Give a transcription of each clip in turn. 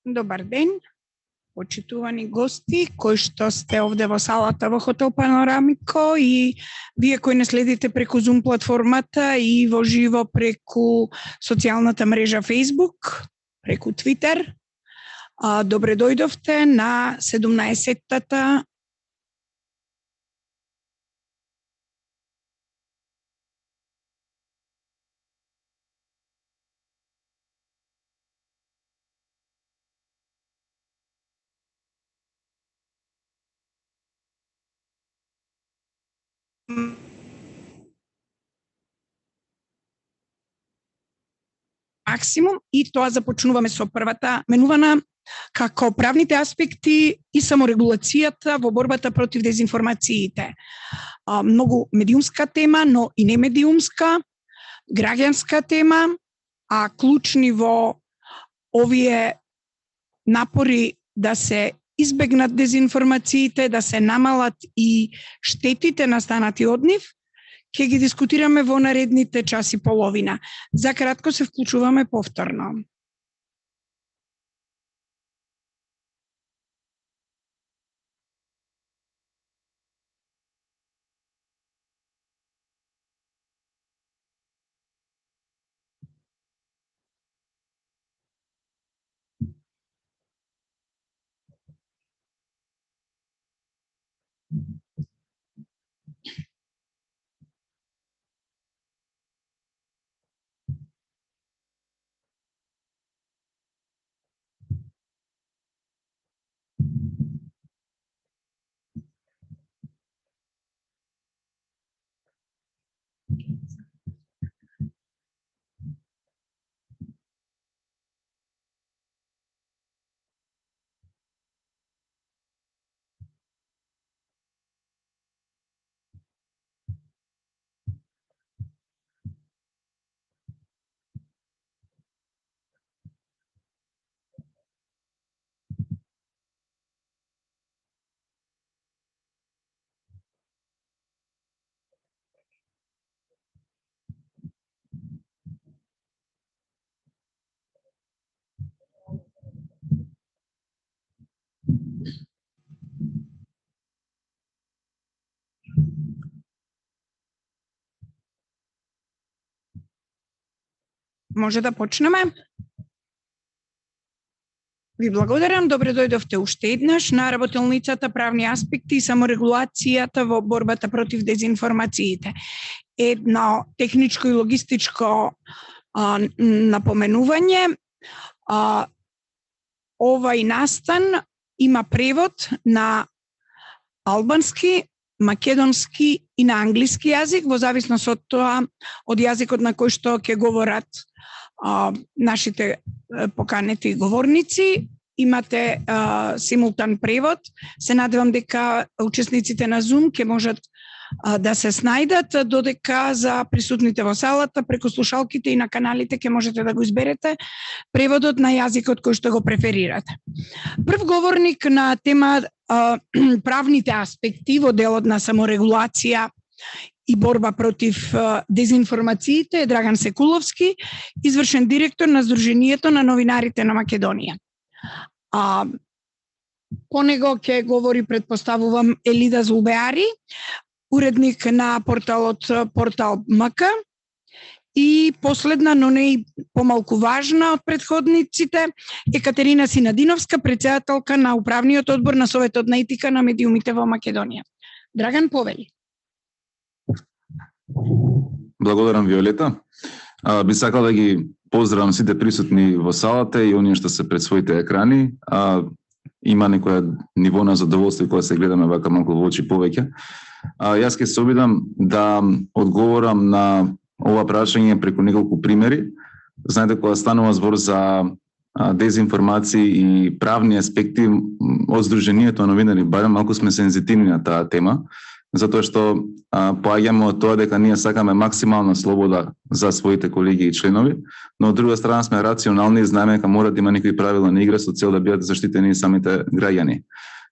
Добар ден, почитувани гости, кои што сте овде во салата во Хотел Панорамико и вие кои не следите преку Zoom платформата и во живо преку социјалната мрежа Facebook, преку Twitter. Добре дојдовте на 17-тата максимум и тоа започнуваме со првата менувана како правните аспекти и саморегулацијата во борбата против дезинформациите. Многу медиумска тема, но и не медиумска, граѓанска тема, а клучни во овие напори да се избегнат дезинформациите, да се намалат и штетите настанати од нив, ќе ги дискутираме во наредните час и половина. За кратко се вклучуваме повторно. Може да почнеме? Ви благодарам, добре дојдовте уште еднаш на работелницата правни аспекти и саморегулацијата во борбата против дезинформациите. Едно техничко и логистичко напоменување. Овај настан има превод на албански, македонски и на англиски јазик, во зависност од тоа, од јазикот на кој што ќе говорат нашите поканети говорници. Имате симултан превод. Се надевам дека учесниците на Zoom ќе можат да се снајдат, додека за присутните во салата преку слушалките и на каналите ќе можете да го изберете преводот на јазикот кој што го преферирате. Прв говорник на тема правните аспекти во делот на саморегулација и борба против дезинформациите е Драган Секуловски, извршен директор на Сдруженијето на новинарите на Македонија. По него ќе говори, предпоставувам, Елида Зулбеари, уредник на порталот Портал МК, и последна, но не и помалку важна од предходниците, Екатерина Синадиновска, претседателка на Управниот одбор на Советот на етика на медиумите во Македонија. Драган, повели. Благодарам, Виолета. Би сакал да ги поздравам сите присутни во салата и оние што се пред своите екрани. Има некоја ниво на задоволство кога се гледаме вака малку во очи повеќе. Јас ќе се обидам да одговорам на ова прашање преку неколку примери. Знаете, кога станува збор за дезинформации и правни аспекти од Сдруженијето на новинари, барем малку сме сензитивни на таа тема, затоа што поаѓаме од тоа дека ние сакаме максимална слобода за своите колеги и членови, но од друга страна сме рационални и знаеме дека мора да има некои правила на игра со цел да бидат заштитени самите граѓани.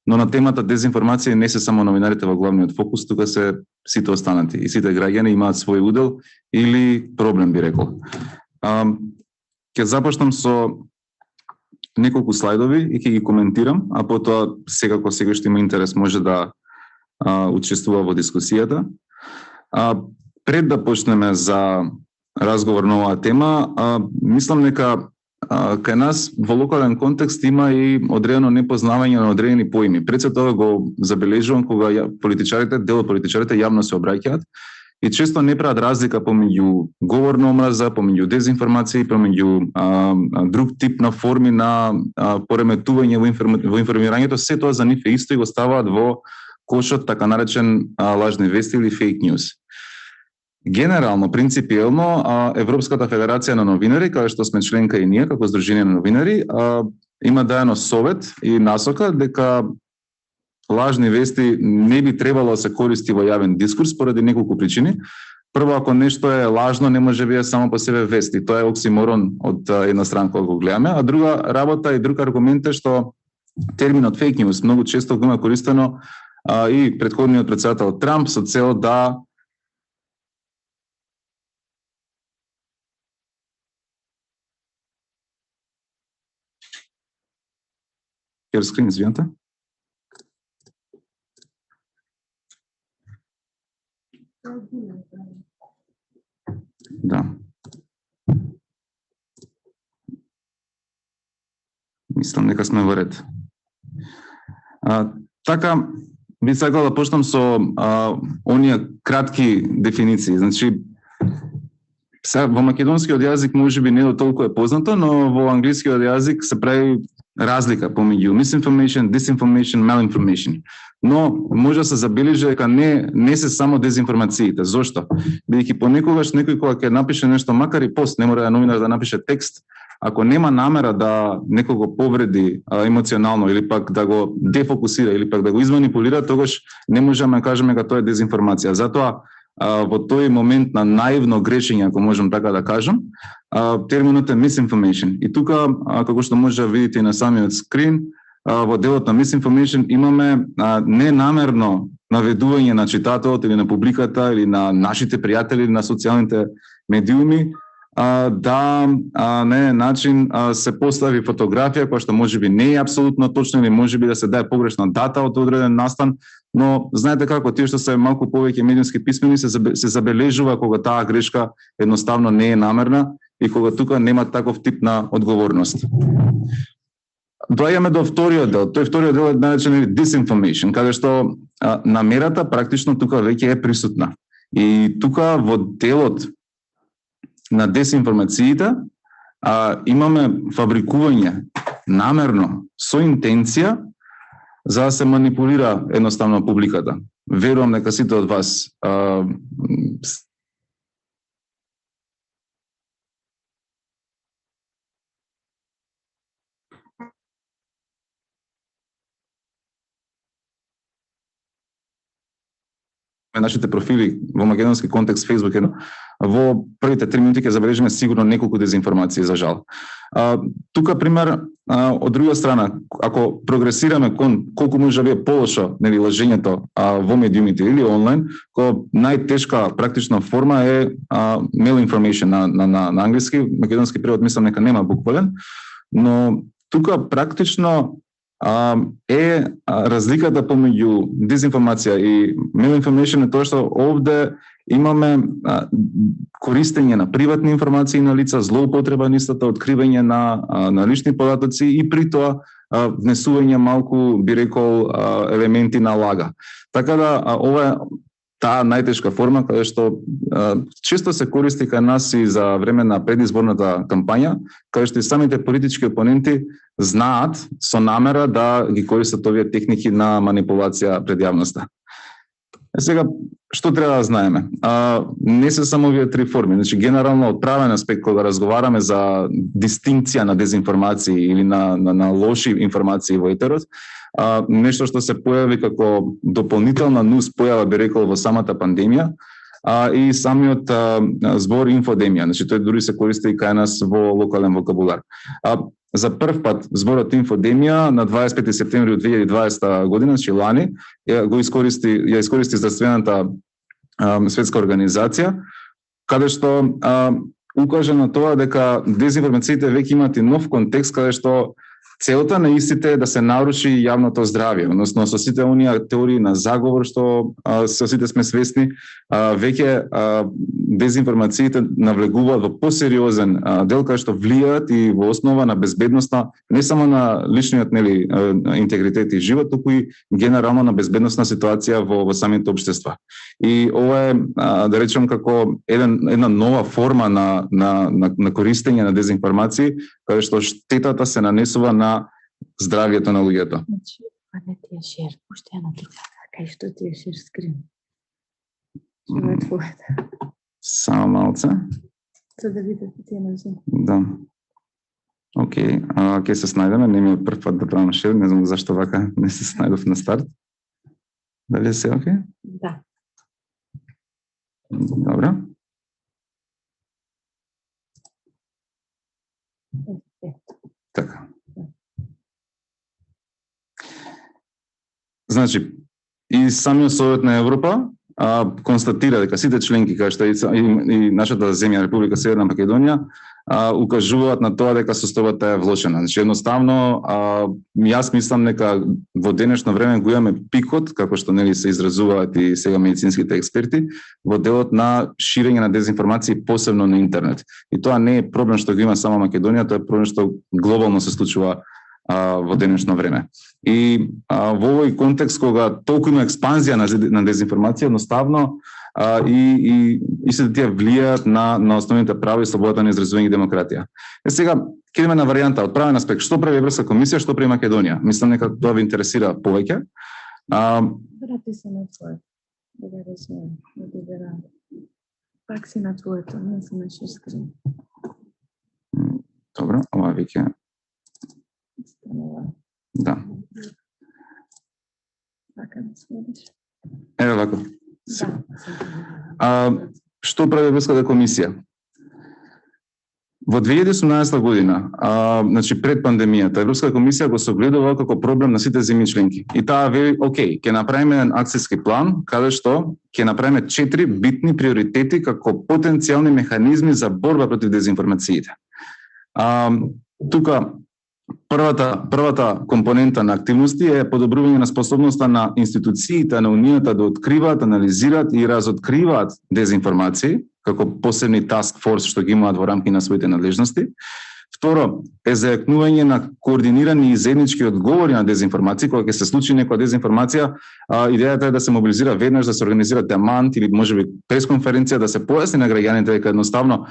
Но на темата дезинформација не се само новинарите во главниот фокус, тука се сите останати и сите граѓани имаат свој удел или проблем, би рекол. Ќе започнам со неколку слайдови и ќе ги коментирам, а потоа секако секој што има интерес може да учествува во дискусијата. Пред да почнеме за разговор на оваа тема, мислам дека кај нас во локален контекст има и одредено непознавање на одредени поими. Пред се тоа го забележувам кога политичарите, дел од политичарите јавно се обраќаат и често не прават разлика помеѓу говор на омраза, помеѓу дезинформација, помеѓу друг тип на форми на пореметување во информирањето. Се тоа за нив е исто и го ставаат во кошот така наречен лажни вести или фейк ньюс. Генерално, принципиелно, Европската федерација на новинари, каде што сме членка и ние како Сдружение на новинари, има даено совет и насока дека лажни вести не би требало да се користи во јавен дискурс поради неколку причини. Прво, ако нешто е лажно, не може биде само по себе вести. Тоа е оксиморон од една страна кога го гледаме, а друга работа и друг аргумент е што терминот фейк ньюс многу често го има користено и претходниот претседател Трамп со цел да скрин, извинете. Да. Мислам дека сме во ред. Така, би сакал да почнам со оние кратки дефиниции. Значи, во македонскиот јазик можеби не толку е познато, но во англискиот јазик се прави разлика помеѓу misinformation, disinformation, malinformation. Но може да се забележи дека не се само дезинформациите. Зошто? Бидејќи понекогаш некој кога ќе напише нешто, макар и пост, не мора да новинар да напише текст, ако нема намера да некого повреди емоционално или пак да го дефокусира или пак да го изманипулира, тогаш не можеме да кажеме дека тоа е дезинформација. Затоа во тој момент на наивно грешење, ако можам така да кажам, терминот е misinformation. И тука, како што може да видите и на самиот скрин, во делот на misinformation имаме ненамерно наведување на читателот или на публиката или на нашите пријатели или на социјалните медиуми да на начин се постави фотографија која што можеби не е апсолутно точна или можеби да се даде погрешна дата од одреден настан, но знаете како, тие што се малку повеќе медиумски писмени се забележува кога таа грешка едноставно не е намерна и кога тука нема таков тип на одговорност. Доаѓаме до вториот дел. Тој вториот дел е наречен disinformation, каде што намерата практично тука веќе е присутна. И тука во делот на дезинформациите имаме фабрикување намерно со интенција за да се манипулира едноставно публиката. Верувам дека сите од вас нашите профили во македонски контекст, Facebook, во првите 3 минути ќе забележиме сигурно неколку дезинформации, за жал. Тука пример, од друга страна, ако прогресираме кон колку може да биде полошо лажењето во медиумите или онлайн, која најтешка практична форма е malinformation на англиски, македонски превод мислам нека нема буквален, но тука практично е разликата помеѓу дезинформација и malinformation е тоа што овде имаме користење на приватни информации на лица, злоупотреба на истата, откривање на лични податоци и при тоа внесување малку, би рекол, елементи на лага. Така да ова е таа најтешка форма каде што често се користи кај нас и за време на предизборната кампања, каде што и самите политички опоненти знаат со намера да ги користат овие техники на манипулација пред јавноста. Сега, што треба да знаеме? Не се само овие 3 форми. Значи, генерално од правен аспект, кога разговараме за дистинкција на дезинформации или на лоши информации во етерот, нешто што се појави како дополнителна нус појава, би рекол, во самата пандемија, и самиот збор инфодемија. Значи, тој дури се користи и кај нас во локален вокабулар. За прв пат зборот инфодемија на 25 септември 2020 година, значи лани, ја искористи Здравствената светска организација, каде што укажа на тоа дека дезинформациите веќе имаат и нов контекст, каде што Целта на истите е да се наруши јавното здравје, односно со сите оние теории на заговор што со сите сме свесни, веќе дезинформациите навлегуваат во посериозен дел кај што влијаат и во основа на безбедноста не само на личниот интегритет и живот, туку и генерално на безбедносна ситуација во самите општества. И ова е, да речем, како една нова форма на користење на дезинформации, каде што штетата се нанесува на здравјето на луѓето. Значи, не ти е шер, пуште ја на тиката, кај што ти е шер скрин. Што е твојата? Само малце. За да видите ти е на зум. Да. Океј, ќе се снајдеме, не ми е прв пат да правам шер, не знам зашто вака не се снајдов на старт. Дали се океј? Да. Добро. Така. Значи, и самиот Совет на Европа констатира дека сите членки, кај што и нашата земја, Република Северна Македонија, укажуваат на тоа дека состојбата е влошена. Значи, едноставно, јас мислам дека во денешно време го имаме пикот, како што се изразуваат и сега медицинските експерти, во делот на ширење на дезинформации, посебно на интернет. И тоа не е проблем што го има само Македонија, тоа е проблем што глобално се случува во денешно време. И во овој контекст, кога толку има експанзија на дезинформација, едноставно и сите тие влијаат на основните права и слободата на изразување и демократија. Сега, ќе идеме на варијанта од правен аспект. Што прави Европска комисија, што прави Македонија? Мислам дека тоа ви интересира повеќе. Врати се на твоето. Да го разумем. Пак си на твоето, не си на шер скрин. Добро, ова веќе. Да. Така да следиш. Еве вако. Да. Што прави Европската комисија? Во 2018 година, значи пред пандемијата, Европска комисија го согледува како проблем на сите земји членки. И таа вели, окей, ќе направиме еден акцијски план, каде што ќе направиме 4 битни приоритети како потенцијални механизми за борба против дезинформациите. Тука првата компонента на активности е подобрување на способноста на институциите на Унијата да откриваат, анализираат и разоткриваат дезинформации, како посебни task force што ги имаат во рамки на своите надлежности. Второ, е зајакнување на координирани и заеднички одговори на дезинформации. Кога ќе се случи некоја дезинформација, идејата е да се мобилизира веднаш, да се организира демант или можеби пресконференција, да се појасни на граѓаните дека едноставно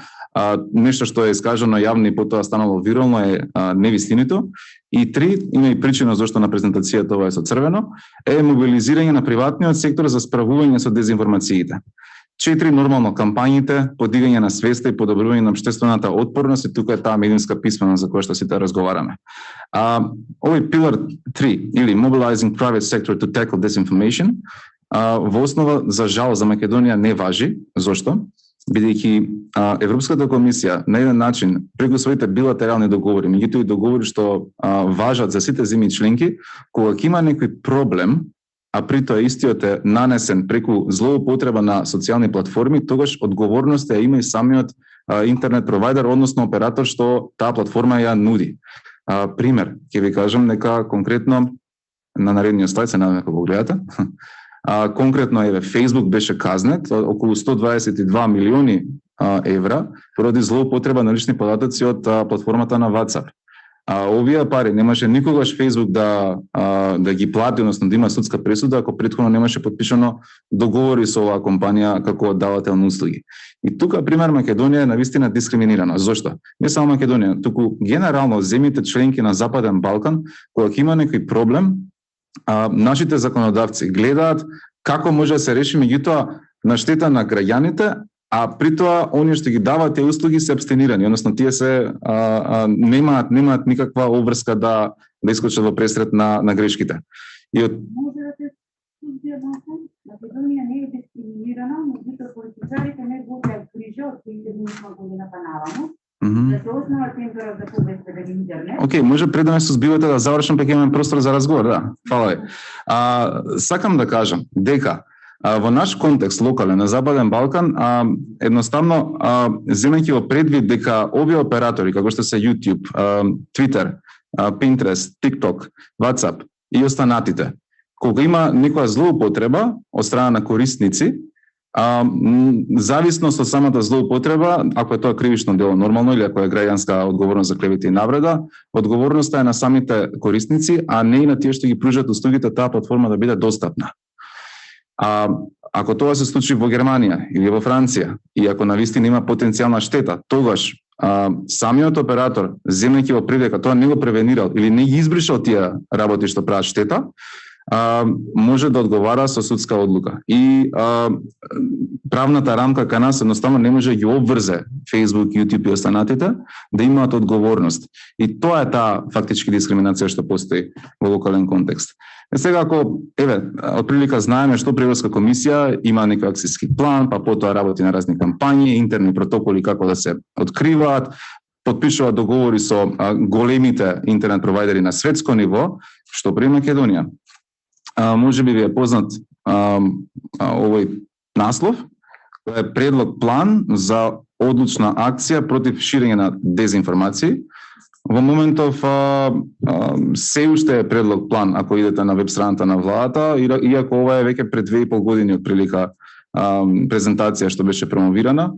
нешто што е искажано јавно и потоа станало вирално е невистинито. И три, има и причина зашто на презентацијата ова е со црвено, е мобилизирање на приватниот сектор за справување со дезинформациите. 4, нормално кампањите, подигање на свеста и подобрување на општествената отпорност, и тука е таа медиумска писменост за која што сите разговараме. Овој пилар 3, или Mobilizing Private Sector to Tackle Disinformation, во основа, за жал, за Македонија не важи. Зошто? Бидејќи Европската комисија на еден начин, преку своите билатерални договори, меѓутоа и договори што важат за сите земји членки, кога ќе има некој проблем, а при тоа истиот е нанесен преку злоупотреба на социјални платформи, тогаш одговорноста ја има и самиот интернет провайдер, односно оператор што таа платформа ја нуди. Пример, ќе ви кажам дека конкретно на наредниот слайд, се надевам дека го гледате. Конкретно еве Facebook беше казнет околу 122 милиони евра поради злоупотреба на лични податоци од платформата на WhatsApp. Овие пари немаше никогаш Facebook да ги плати, односно да има судска пресуда, ако претходно немаше подпишано договори со оваа компанија како давател на услуги. И тука, пример, Македонија е навистина дискриминирана. Зошто? Не само Македонија, туку генерално земјите членки на Западен Балкан, кога има некој проблем, нашите законодавци гледаат како може да се реши, меѓутоа на штета на граѓаните, а при тоа оние што ги даваат тие услуги се абстенирани, односно тие се немаат никаква обврска да искочат во пресрет на грешките. И од може да се Македонија не е дискриминирана, меѓутоа политичарите не водеат грижа од 2008 година па наваму. Да се основа цензура за повестка интернет. Океј, може пред да ме сузбивате да завршам, пак имаме простор за разговор, да. Фала ви. Сакам да кажам дека во наш контекст локален на Западен Балкан, едноставно земејќи во предвид дека овие оператори како што се YouTube, Twitter, Pinterest, TikTok, WhatsApp и останатите. Кога има некоја злоупотреба од страна на корисници, зависност од самата злоупотреба, ако е тоа кривично дело нормално или ако е граѓанска одговорност за клевета и навреда, одговорноста е на самите корисници, а не и на тие што ги пружат услугите таа платформа да биде достапна. Ако тоа се случи во Германија или во Франција и ако навистина има потенцијална штета, тогаш самиот оператор, земејќи во предвид дека тоа не го превенирал или не ги избришал тие работи што прават штета, може да одговара со судска одлука. И правната рамка кај нас едноставно не може да ги обврзе Facebook, YouTube и останатите да имаат одговорност. И тоа е таа фактички дискриминација што постои во локален контекст. Сега ако, отприлика знаеме што Европска комисија има некој акцијски план, па потоа работи на разни кампањи, интерни протоколи како да се откриваат, потпишуваат договори со големите интернет провайдери на светско ниво, што при Македонија. Може би ви е познат овој наслов, кој е предлог план за одлучна акција против ширење на дезинформации. Во моментов се уште е предлог план ако идете на веб страната на владата, иако ова е веќе пред 2,5 години од прилика презентација што беше промовирана.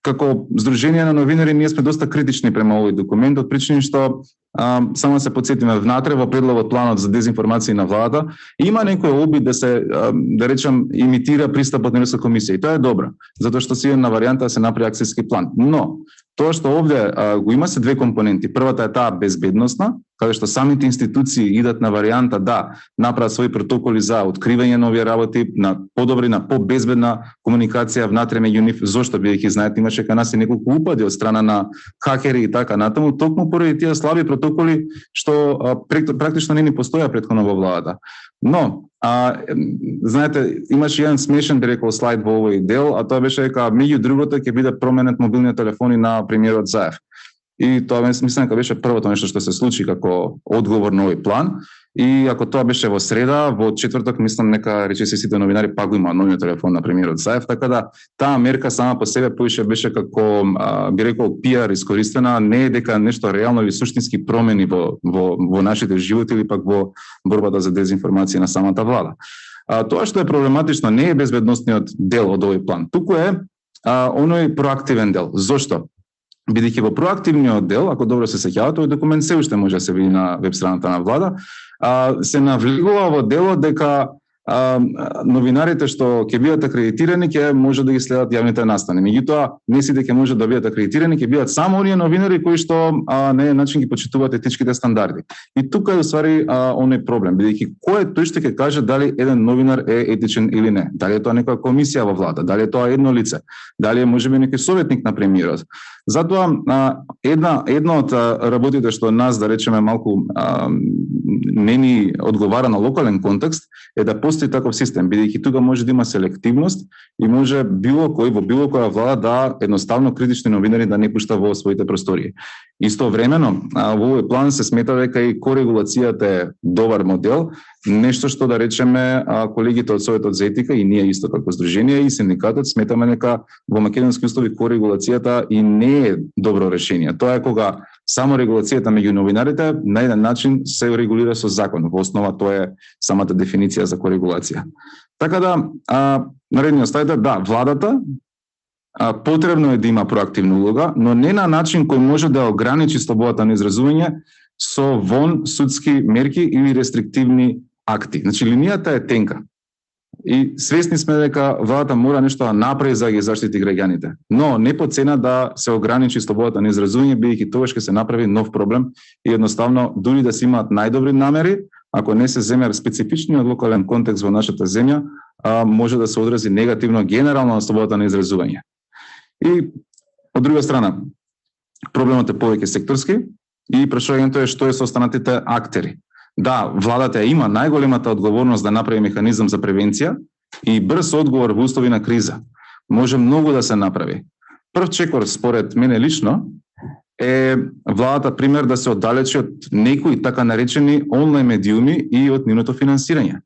Како Сдружение на новинари ние сме доста критични према овој документ од причини што само се потсетиме внатре во предлогот планот за дезинформации на владата има некој обид да се да речем имитира пристапот на Европска комисија и тоа е добро, затоа што си на варијанта да се направи акцијски план. Но тоа што овде го има се две компоненти. Првата е таа безбедносна, каде што самите институции идат на варијанта да направат своји протоколи за откривање на овие работи, на подобри, на побезбедна комуникација внатре меѓу нив, зошто бидејќи знаете имаше кај нас и неколку упади од страна на хакери и така натаму, токму поради тие слаби протоколи што практично не ни постоја претходно во владата. Но знаете, имаше еден смешен би рекол слайд во овој дел, а тоа беше дека меѓу другото ќе биде променет мобилниот телефони на премиерот Заев. И тоа мислам дека беше првото нешто што се случи како одговор на овој план. И ако тоа беше во среда, во четврток мислам нека речиси сите новинари пак го има новиот телефон на премиерот Заев, така да таа мерка сама по себе поише беше како би рекол пиар искористена, не е дека нешто реално или суштински промени во нашите животи или пак во борбата за дезинформација на самата влада. Тоа што е проблематично не е безбедносниот дел од овој план, туку е оној проактивен дел. Зошто? Бидејќи во проактивниот дел, ако добро се сеќавате, тој документ се уште може да се види на веб страната на влада, се навлегува во делот дека новинарите што ќе бидат акредитирани ќе може да ги следат јавните настани. Меѓутоа, не сите ќе може да бидат акредитирани, ќе бидат само оние новинари кои што на еден начин ги почитуваат етичките стандарди. И тука е ствари оној проблем, бидејќи кој тој што ќе каже дали еден новинар е етичен или не? Дали е тоа некоја комисија во влада, дали е тоа едно лице, дали е можеби некој советник на премиерот? Затоа една од работите што нас да речеме малку не ни одговара на локален контекст е да постои таков систем, бидејќи тука може да има селективност и може било кој во било која влада да едноставно критични новинари да не пушта во своите простории. Истовремено, во овој план се смета дека и корегулацијата е добар модел, нешто што да речеме колегите од Советот за етика и ние исто како Сдружение и синдикатот сметаме дека во македонски услови корегулацијата и не е добро решение. Тоа е кога само регулацијата меѓу новинарите на еден начин се регулира со закон. Во основа тоа е самата дефиниција за корегулација. Така да, наредниот слайд е да, владата потребно е да има проактивна улога, но не на начин кој може да ограничи слободата на изразување со вон судски мерки или рестриктивни акти. Значи, линијата е тенка. И свесни сме дека владата мора нешто да направи за да ги заштити граѓаните. Но не по цена да се ограничи слободата на изразување, бидејќи тогаш ќе се направи нов проблем и едноставно дури да се имаат најдобри намери, ако не се земе специфичниот локален контекст во нашата земја, може да се одрази негативно генерално на слободата на изразување. И од друга страна, проблемот е повеќе секторски и прашањето е што е со останатите актери. Да, владата има најголемата одговорност да направи механизам за превенција и брз одговор во услови на криза. Може многу да се направи. Прв чекор, според мене лично, е владата пример да се оддалечи од некои така наречени онлайн медиуми и од нивното финансирање.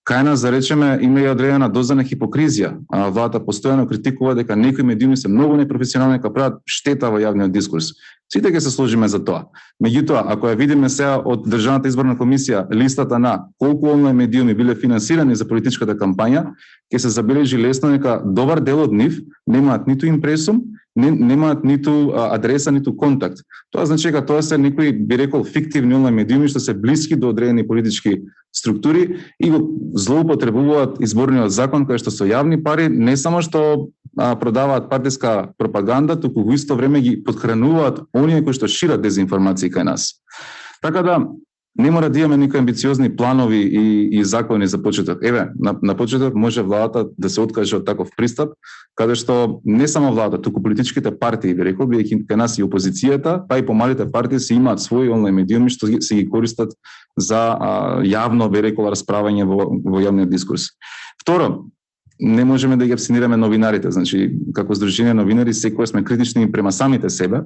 Кај нас, да речеме, има и одредена доза на хипокризија. Владата постојано критикува дека некои медиуми се многу непрофесионални, кога прават штета во јавниот дискурс. Сите ќе се сложиме за тоа. Меѓутоа, ако ја видиме сега од Државната изборна комисија листата на колку онлайн медиуми биле финансирани за политичката кампања, ќе се забележи лесно дека добар дел од нив немаат ниту импресум, немаат ниту адреса, ниту контакт. Тоа значи дека тоа се некои, би рекол, фиктивни онлайн медиуми што се блиски до одредени политички структури и го злоупотребуваат изборниот закон кој што со јавни пари не само што продаваат партиска пропаганда, туку во исто време ги подхрануваат оние кои што шират дезинформации кај нас. Така да не мора да имаме некои амбициозни планови и закони за почеток. Еве, на почеток може владата да се откаже од таков пристап, каде што не само владата, туку политичките партии, би рекол, бидејќи кај нас и опозицијата, па и помалите партии се имаат своји онлайн медиуми што се ги користат за јавно, би рекол, расправање во јавниот дискурс. Второ, не можеме да ги абстинираме новинарите, значи како здружение новинари секој сме критични према самите себе.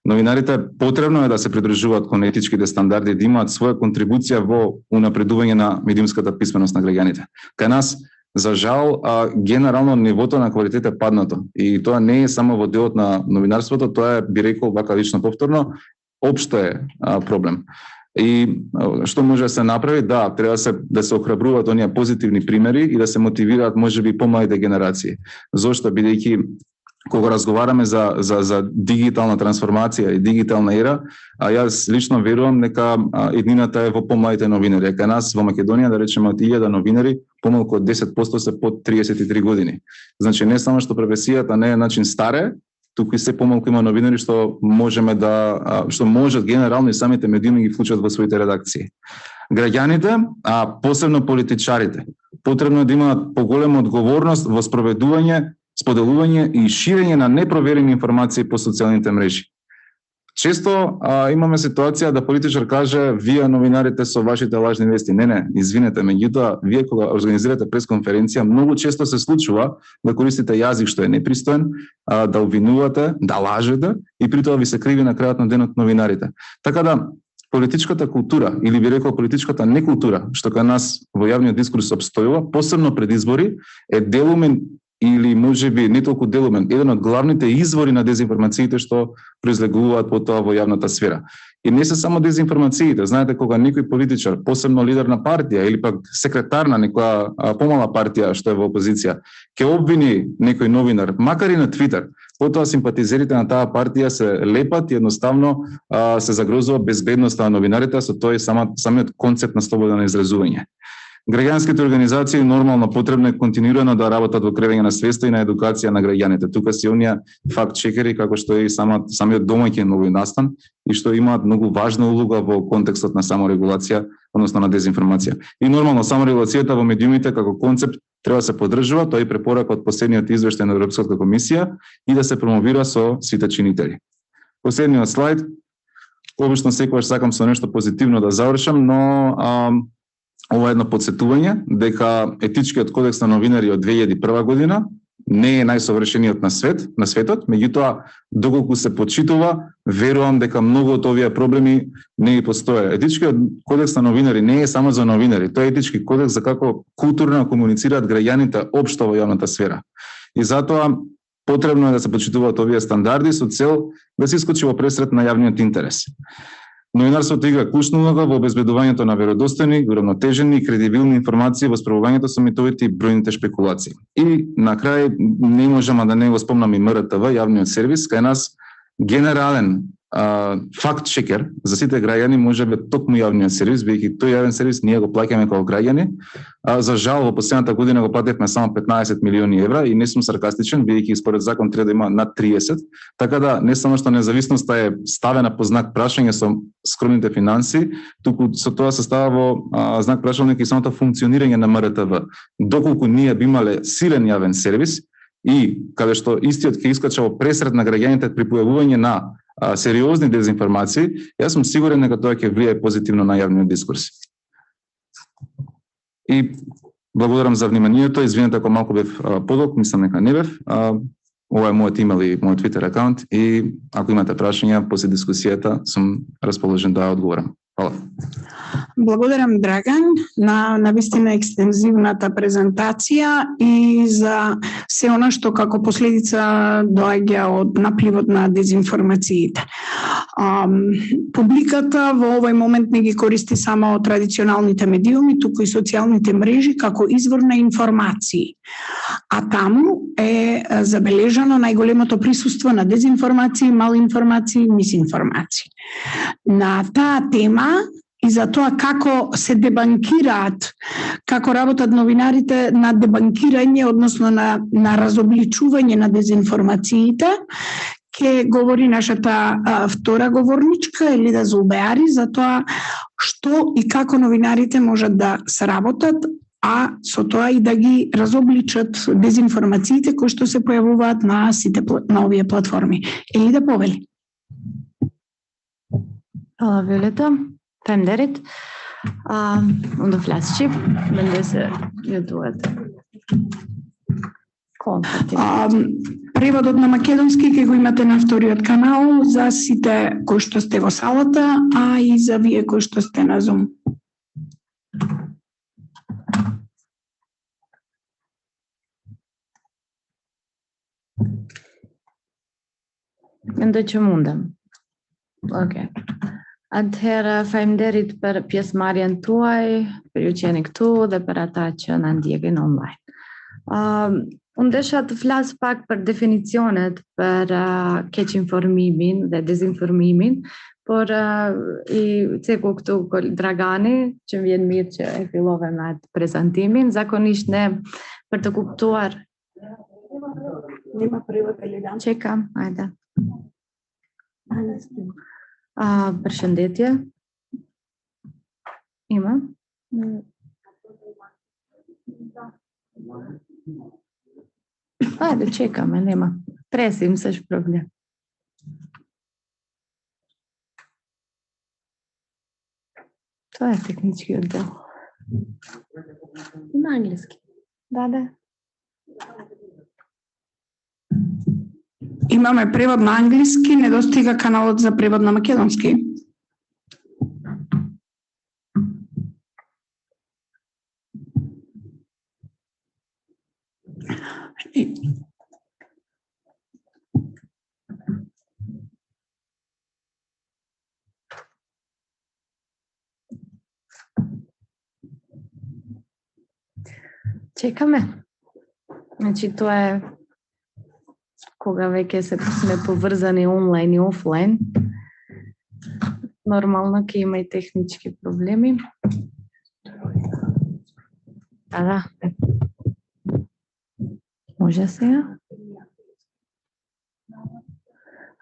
Новинарите потребно е да се придржуваат кон етичките стандарди, да имаат своја контрибуција во унапредување на медиумската писменост на граѓаните. Кај нас, за жал, генерално нивото на квалитет е паднато и тоа не е само во делот на новинарството, тоа е, би рекол, вака лично повторно, општо е проблем. И што може да се направи? Да, треба да се охрабруваат оние позитивни примери и да се мотивираат можеби помалите генерации. Зошто? Бидејќи кога разговараме за дигитална трансформација и дигитална ера, јас лично верувам дека еднината е во помалите новинари. Кај нас во Македонија, да речеме, од 1000 новинари, помалку од 10% се под 33 години. Значи не само што професијата не е начин старе, туку и се помалку има новинари што што можат генерално и самите медиуми ги вклучат во своите редакции. Граѓаните, посебно политичарите, потребно е да имаат поголема одговорност во спроведување, споделување и ширење на непроверени информации по социјалните мрежи. Често имаме ситуација да политичар каже: вие новинарите со вашите лажни вести. Не, извинете, меѓутоа вие кога организирате пресконференција, многу често се случува да користите јазик што е непристоен, да обвинувате, да лажете и при тоа ви се криви на крајот на денот новинарите. Така да политичката култура, или би рекол политичката некултура, што кај нас во јавниот дискурс обстојува, посебно пред избори, е делумен или можеби не толку делумен, еден од главните извори на дезинформациите што произлегуваат по тоа во јавната сфера. И не се само дезинформациите, знаете, кога некој политичар, посебно лидер на партија или пак секретар на некоја помала партија што е во опозиција, ќе обвини некој новинар, макар и на Твитер, потоа симпатизерите на таа партија се лепат и едноставно се загрозува безбедноста на новинарите, со тој самиот концепт на слобода на изразување. Граѓанските организации нормално потребно е континуирано да работат во креирање на свеста и на едукација на граѓаните. Тука се оние факт-чекери, како што е и самиот домаќин на овој настан и што имаат многу важна улога во контекстот на саморегулација, односно на дезинформација. И нормално саморегулацијата во медиумите како концепт треба да се поддржува, тоа и препорака од последниот извештај на Европската комисија и да се промовира со сите чинители. Последниот слайд. Обично секогаш сакам со нешто позитивно да завршам, но ова е едно подсетување дека етичкиот кодекс на новинари од 2001 година не е најсовршениот на светот, меѓутоа доколку се почитува, верувам дека многу од овие проблеми не ги постојат. Етичкиот кодекс на новинари не е само за новинари, тој е етички кодекс за како културно комуницираат граѓаните општо во јавната сфера. И затоа потребно е да се почитуваат овие стандарди со цел да се исклучи во пресред на јавниот интерес. Новинарството игра клучна улога во обезбедувањето на веродостојни, уравнотежени и кредибилни информации во справувањето со митовите и бројните шпекулации. И на крај не можам да не го спомнам и МРТВ, јавниот сервис, кај нас генерален факт-чекер за сите граѓани може би токму јавниот сервис, бидејќи тој јавен сервис ние го плаќаме како граѓани. За жал во последната година го платевме само 15 милиони евра и не сум саркастичен, бидејќи според закон треба да има над 30. Така да не само што независноста е ставена по знак прашање со скромните финанси, туку со тоа се става во знак прашање и самото функционирање на МРТВ. Доколку ние би имале силен јавен сервис и каде што истиот ќе искача во пресред на граѓаните при појавување на сериозни дезинформации, јас сум сигурен дека тоа ќе влијае позитивно на јавниот дискурс. И благодарам за вниманието, извинете ако малку бев подолг, мислам дека не бев. Ова е мојот имейл и мојот Twitter акаунт и ако имате прашања после дискусијата, сум расположен да одговорам. Hvala. Благодарам, Драган, на навистина екстензивната презентација и за се она што како последица доаѓа од напливот на дезинформациите. Публиката во овој момент не ги користи само традиционалните медиуми, туку и социјалните мрежи како извор на информации. А таму е забележано најголемото присуство на дезинформации, малинформации, мисинформации. На таа тема и за тоа како се дебанкираат, како работат новинарите на дебанкирање, односно на разобличување на дезинформациите, ќе говори нашата втора говорничка Елида Зулбеари за тоа што и како новинарите можат да сработат, а со тоа и да ги разобличат дезинформациите кои што се појавуваат на сите на овие платформи. Елида, повели. Hvala Violeta. Femderit. Om du flasskip, men det ser ut Преводот на македонски ќе го имате на вториот канал за сите кои што сте во салата, а и за вие кои што сте на Zoom. Men det që mundem. Okej. Atëherë faleminderit për pjesëmarrjen tuaj, për ju që jeni këtu dhe për ata që na ndjekin online. Unë desha të flas pak për definicionet për keqinformimin dhe dezinformimin, por i ceku këtu Dragani, që më vjen mirë që e fillove me atë prezantimin, zakonisht ne për të kuptuar. Nima prevod Elida. Çeka, hajde. Përshëndetje. Ima? Hajde, čekame, nema. Presim se, është problem. To je tehnički odjel. Na engleski. Da. Имаме превод на англиски, не достига каналот за превод на македонски. Чекаме. Значи, тоа е кога веќе сме поврзани онлайн и офлайн. Нормално ќе има и технички проблеми. Да. Може сега?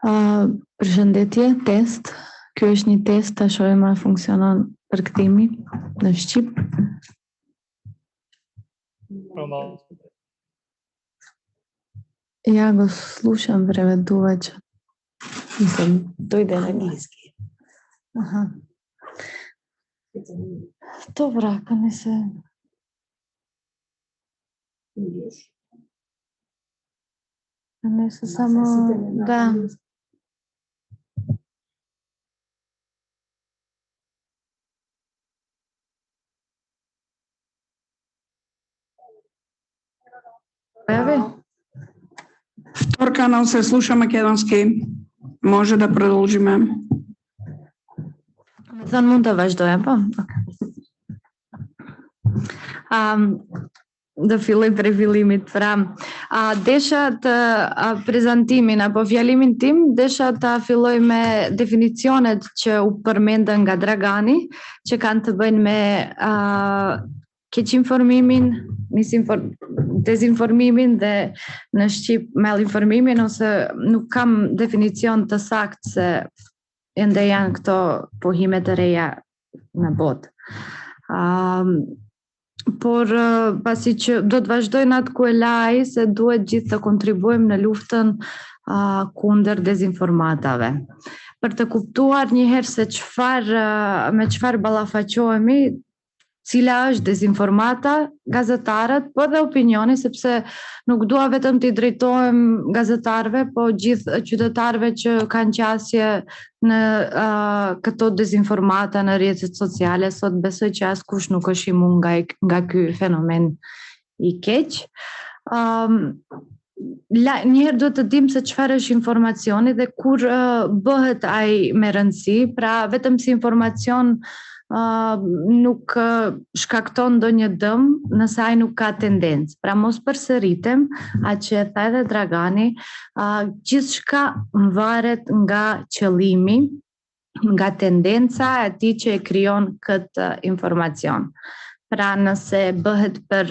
Përshëndetje, test. Ky është një test, ta shohim a funksionon për këtimi në Shqip. Ja go slušam, prevедувача. Mislim, dojde na engleski. Aha. Dobro, ako ne se... Ne se samo... Da. Појави? Втор канал се слуша македонски. Може да продолжиме. Sen mund të vazhdoj, po? Do filloj prej fillimit, pra. Desha të prezantimin apo fjalimin tim, desha të filloj me definicionet që u përmendën nga Dragani, që kanë të bëjnë me keqinformimin, dezinformimin dhe në Shqip malinformimin, ose nuk kam definicion të saktë se ende janë këto pohimet e reja në botë. Por pasi që do të vazhdojnë atë ku e laj, se duhet gjithë të kontribuojmë në luftën kundër dezinformatave. Për të kuptuar njëherë se me çfarë ballafaqohemi, cila është dezinformata, gazetarët, po dhe opinioni, sepse nuk dua vetëm t'i drejtohem gazetarëve, po gjithë qytetarëve që kanë qasje në këto dezinformata në rrjetet sociale. Sot besoj që askush nuk është imun nga ky fenomen i keq. Njëherë duhet të dim se çfarë është informacioni dhe kur bëhet ai me rëndësi, pra vetëm si informacion nuk shkakton ndonjë dëm nëse ai nuk ka tendencë. Pra mos përsëritem atë që tha edhe Dragani, gjithçka varet nga qëllimi, nga tendenca e atij që e krijon këtë informacion. Pra nëse bëhet për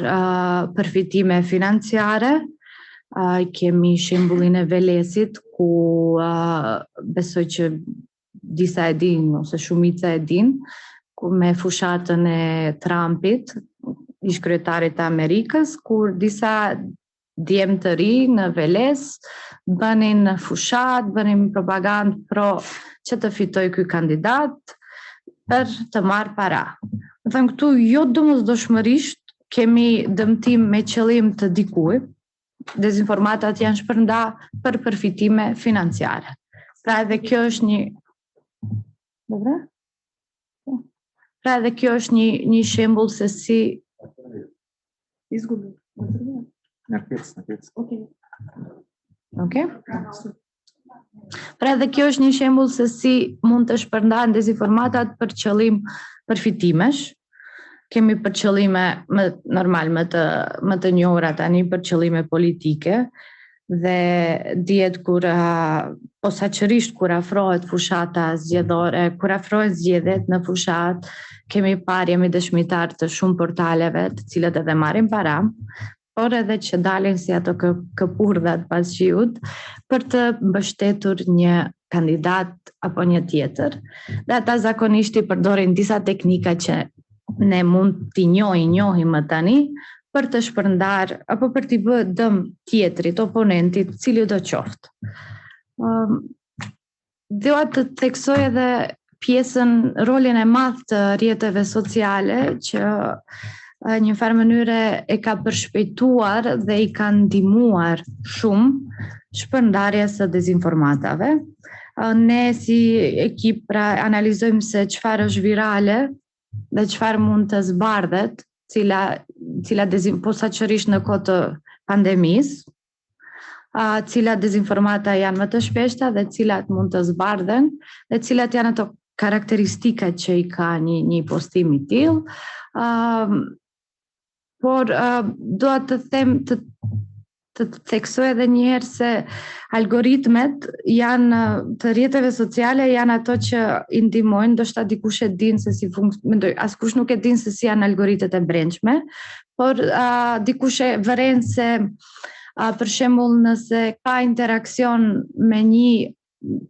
përfitime financiare, kemi shembullin e Velesit ku besoj që disa e din ose shumica e din, ku me fushatën e Trumpit, ish-kryetarit të Amerikës, kur disa djemë të ri në Veles bënin fushat, bënin propagandë pro që të fitoj ky kandidat për të marrë para. Më thënë këtu jo domosdoshmërisht kemi dëmtim me qëllim të dikujt, dezinformatat janë shpërnda për përfitime financiare. Pra edhe kjo është një shembull se si Pra edhe kjo është një shembull se si mund të shpërndahen dezinformatat për qëllim përfitimesh. Kemi për qëllime normal më të njohura tani për qëllime politike dhe dihet kur posaçërisht kur afrohet fushata zgjedhore, kur afrohet zgjedhjet në fushat, kemi parë, jemi dëshmitar të shumë portaleve të cilët edhe marrin para, por edhe që dalin si ato këpurdhat pas qiut për të mbështetur një kandidat apo një tjetër. Dhe ata zakonisht i përdorin disa teknika që ne mund t'i njohim më tani për të shpërndar apo për t'i bë dëm tjetrit, oponentit, cili do qoftë. Dua të theksoj edhe rolin e madh të rrjeteve sociale që një farë mënyre e ka përshpejtuar dhe i ka ndihmuar shumë shpërndarjes së dezinformatave. Ne si ekip pra analizojmë se çfarë është virale dhe çfarë mund të zbardhet, cila posaçërisht në kohë të pandemisë, cilat dezinformata janë më të shpeshta dhe cilat mund të zbardhen dhe cilat janë ato karakteristikat që i ka një postim i tillë. Por dua të them të theksoj edhe një herë se algoritmet të rrjeteve sociale janë ato që i ndihmojnë, ndoshta dikush e din se si funksionojnë, askush nuk e din se si janë algoritët e brendshme, por dikush e vëren se për shembull nëse ka interaksion me një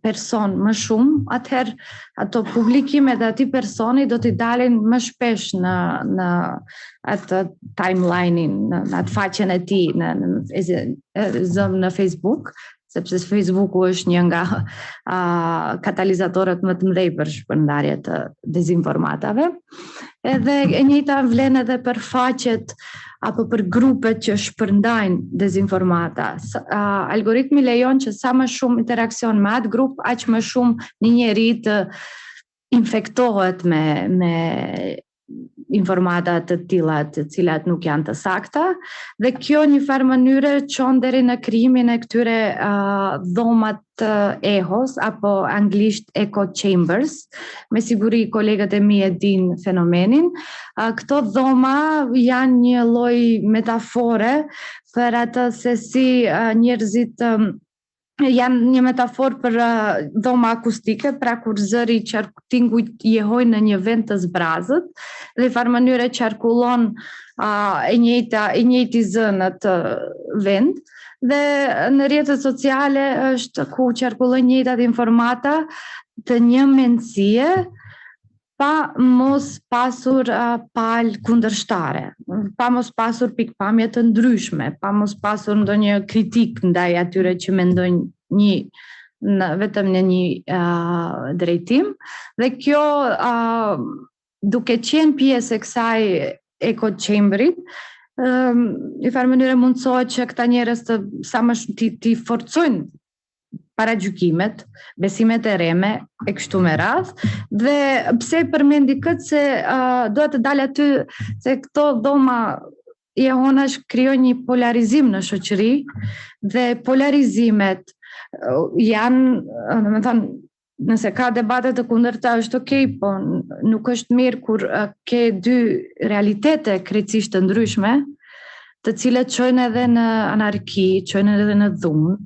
person më shumë, atëherë ato publikimet e atij personi do t'i dalin më shpesh në atë timeline-in, në atë faqen e tij në Facebook, sepse Facebooku është një nga katalizatorët më të mëdhenj për shpërndarje të dezinformatave. Edhe e njëjta vlen edhe për faqet apo për grupet që shpërndajnë dezinformata. Algoritmi lejon që sa më shumë interakcion me atë grup, aq më shumë një njeri të infektohet me informata të tilla të cilat nuk janë të sakta, dhe kjo një farë mënyre çon deri në krijimin e këtyre dhomat ehos apo anglisht echo chambers. Me siguri kolegët e mi e din fenomenin. Këto dhoma janë një lloj metafore për atë se si njerëzit janë një metaforë për dhoma akustike, pra kur zëri tinguj jehojnë në një vend të zbrazët dhe në farë mënyre qarkullon i njëjti zë në atë vend, dhe në rrjetet sociale është ku qarkullojnë njëjtat informata të një mendësie pa mos pasur palë kundërshtare, pa mos pasur pikpamje të ndryshme, pa mos pasur ndonjë kritik ndaj atyre që mendojnë vetëm në një drejtim, dhe kjo duke qenë pjesë e kësaj echo chamberit, në farë mënyre mundësohet që këta njerëz të sa më ti forcojnë paragjykimet, besimet e reme e kështu me radh, dhe pse përmendi këtë se do të dalë aty se këto dhoma Jehonash krijojnë një polarizim në shoqëri dhe polarizimet janë, domethënë, nëse ka debate të kundërta është okay, po nuk është mirë kur ke dy realitete krejtësisht të ndryshme, të cilët çojnë edhe në anarki, çojnë edhe në dhunë.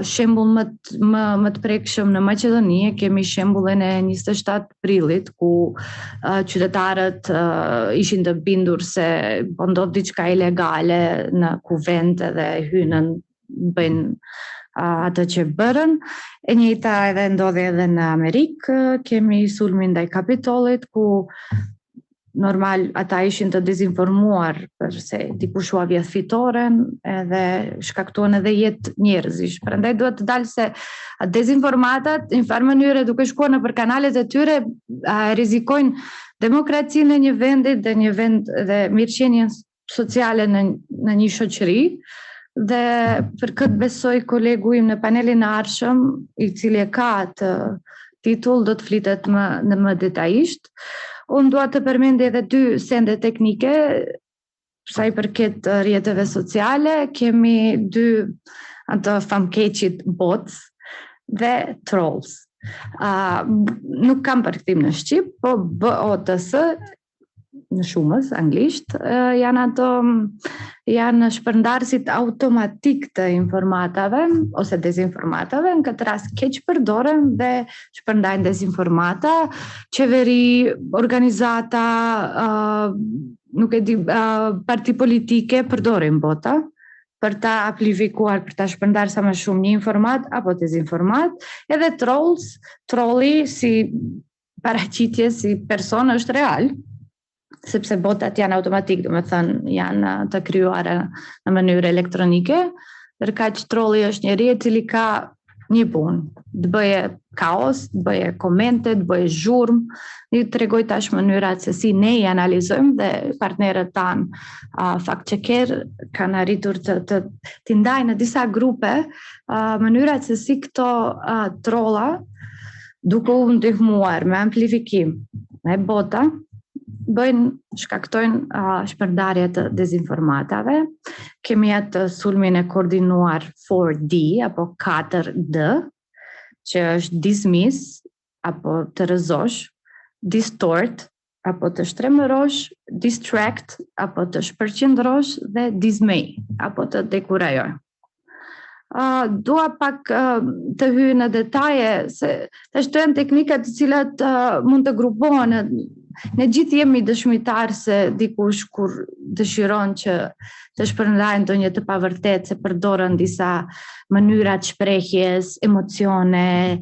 Shembull më të prekshëm në Maqedoni kemi shembullin e 27 prillit ku qytetarët ishin të bindur se po ndodh diçka ilegale në kuvent edhe hynën bëjnë atë që bërën. E njëjta edhe ndodhi edhe në Amerikë, kemi sulmin ndaj Kapitollit ku normal ata ishin të dezinformuar përse dikush u avjet fitoren edhe shkaktuan edhe jetë njerëzish. Prandaj duhet të dalë se dezinformatat në farë mënyre duke shkuar nëpër kanalet e tyre rrezikojnë demokracinë e një vendi dhe një vend dhe mirëqenien sociale në një shoqëri. Dhe për këtë besoj kolegu im në panelin e ardhshëm, i cili e ka atë titull, do të flitet më detajisht. Unë dua të përmendë edhe dy sende teknike, sa i përket rrjeteve sociale, kemi dy ato famkeqit bots dhe trolls. Nuk kam përkthim në shqip, po BOTS në shumës anglisht janë shpërndarësit automatik të informatave ose dezinformatave, në këtë rast keq përdoren dhe shpërndajnë dezinformata, qeveri, organizata, nuk e di, parti politike përdorin bota për ta amplifikuar, për ta shpërndarë sa më shumë një informat apo dezinformat, edhe trolli si paraqitje si person është real, sepse botat janë automatik, do me thënë janë të krijuara në mënyrë elektronike, ndërkaq trolli është njeri i cili ka një punë, të bëje kaos, të bëje komente, të bëje zhurmë, i tregoj tash mënyrat se si ne i analizojmë dhe partnerët tanë fact-checker kanë arritur të ndajnë në disa grupe mënyrat se si këto trolla duke u ndihmuar me amplifikim me bota shkaktojnë shpërndarje të dezinformatave. Kemi atë sulmin e koordinuar 4D apo 4D, që është dismiss apo të rrëzosh, distort apo të shtremërosh, distract apo të shpërqendrosh dhe dismay apo të dekurajosh. Dua pak të hyj në detaje se këto janë teknika të cilat mund të grupohen. Ne gjithë jemi dëshmitar se dikush kur dëshiron që të shpërndajë ndonjë të pavërtet se përdoren disa mënyra të shprehjes, emocione,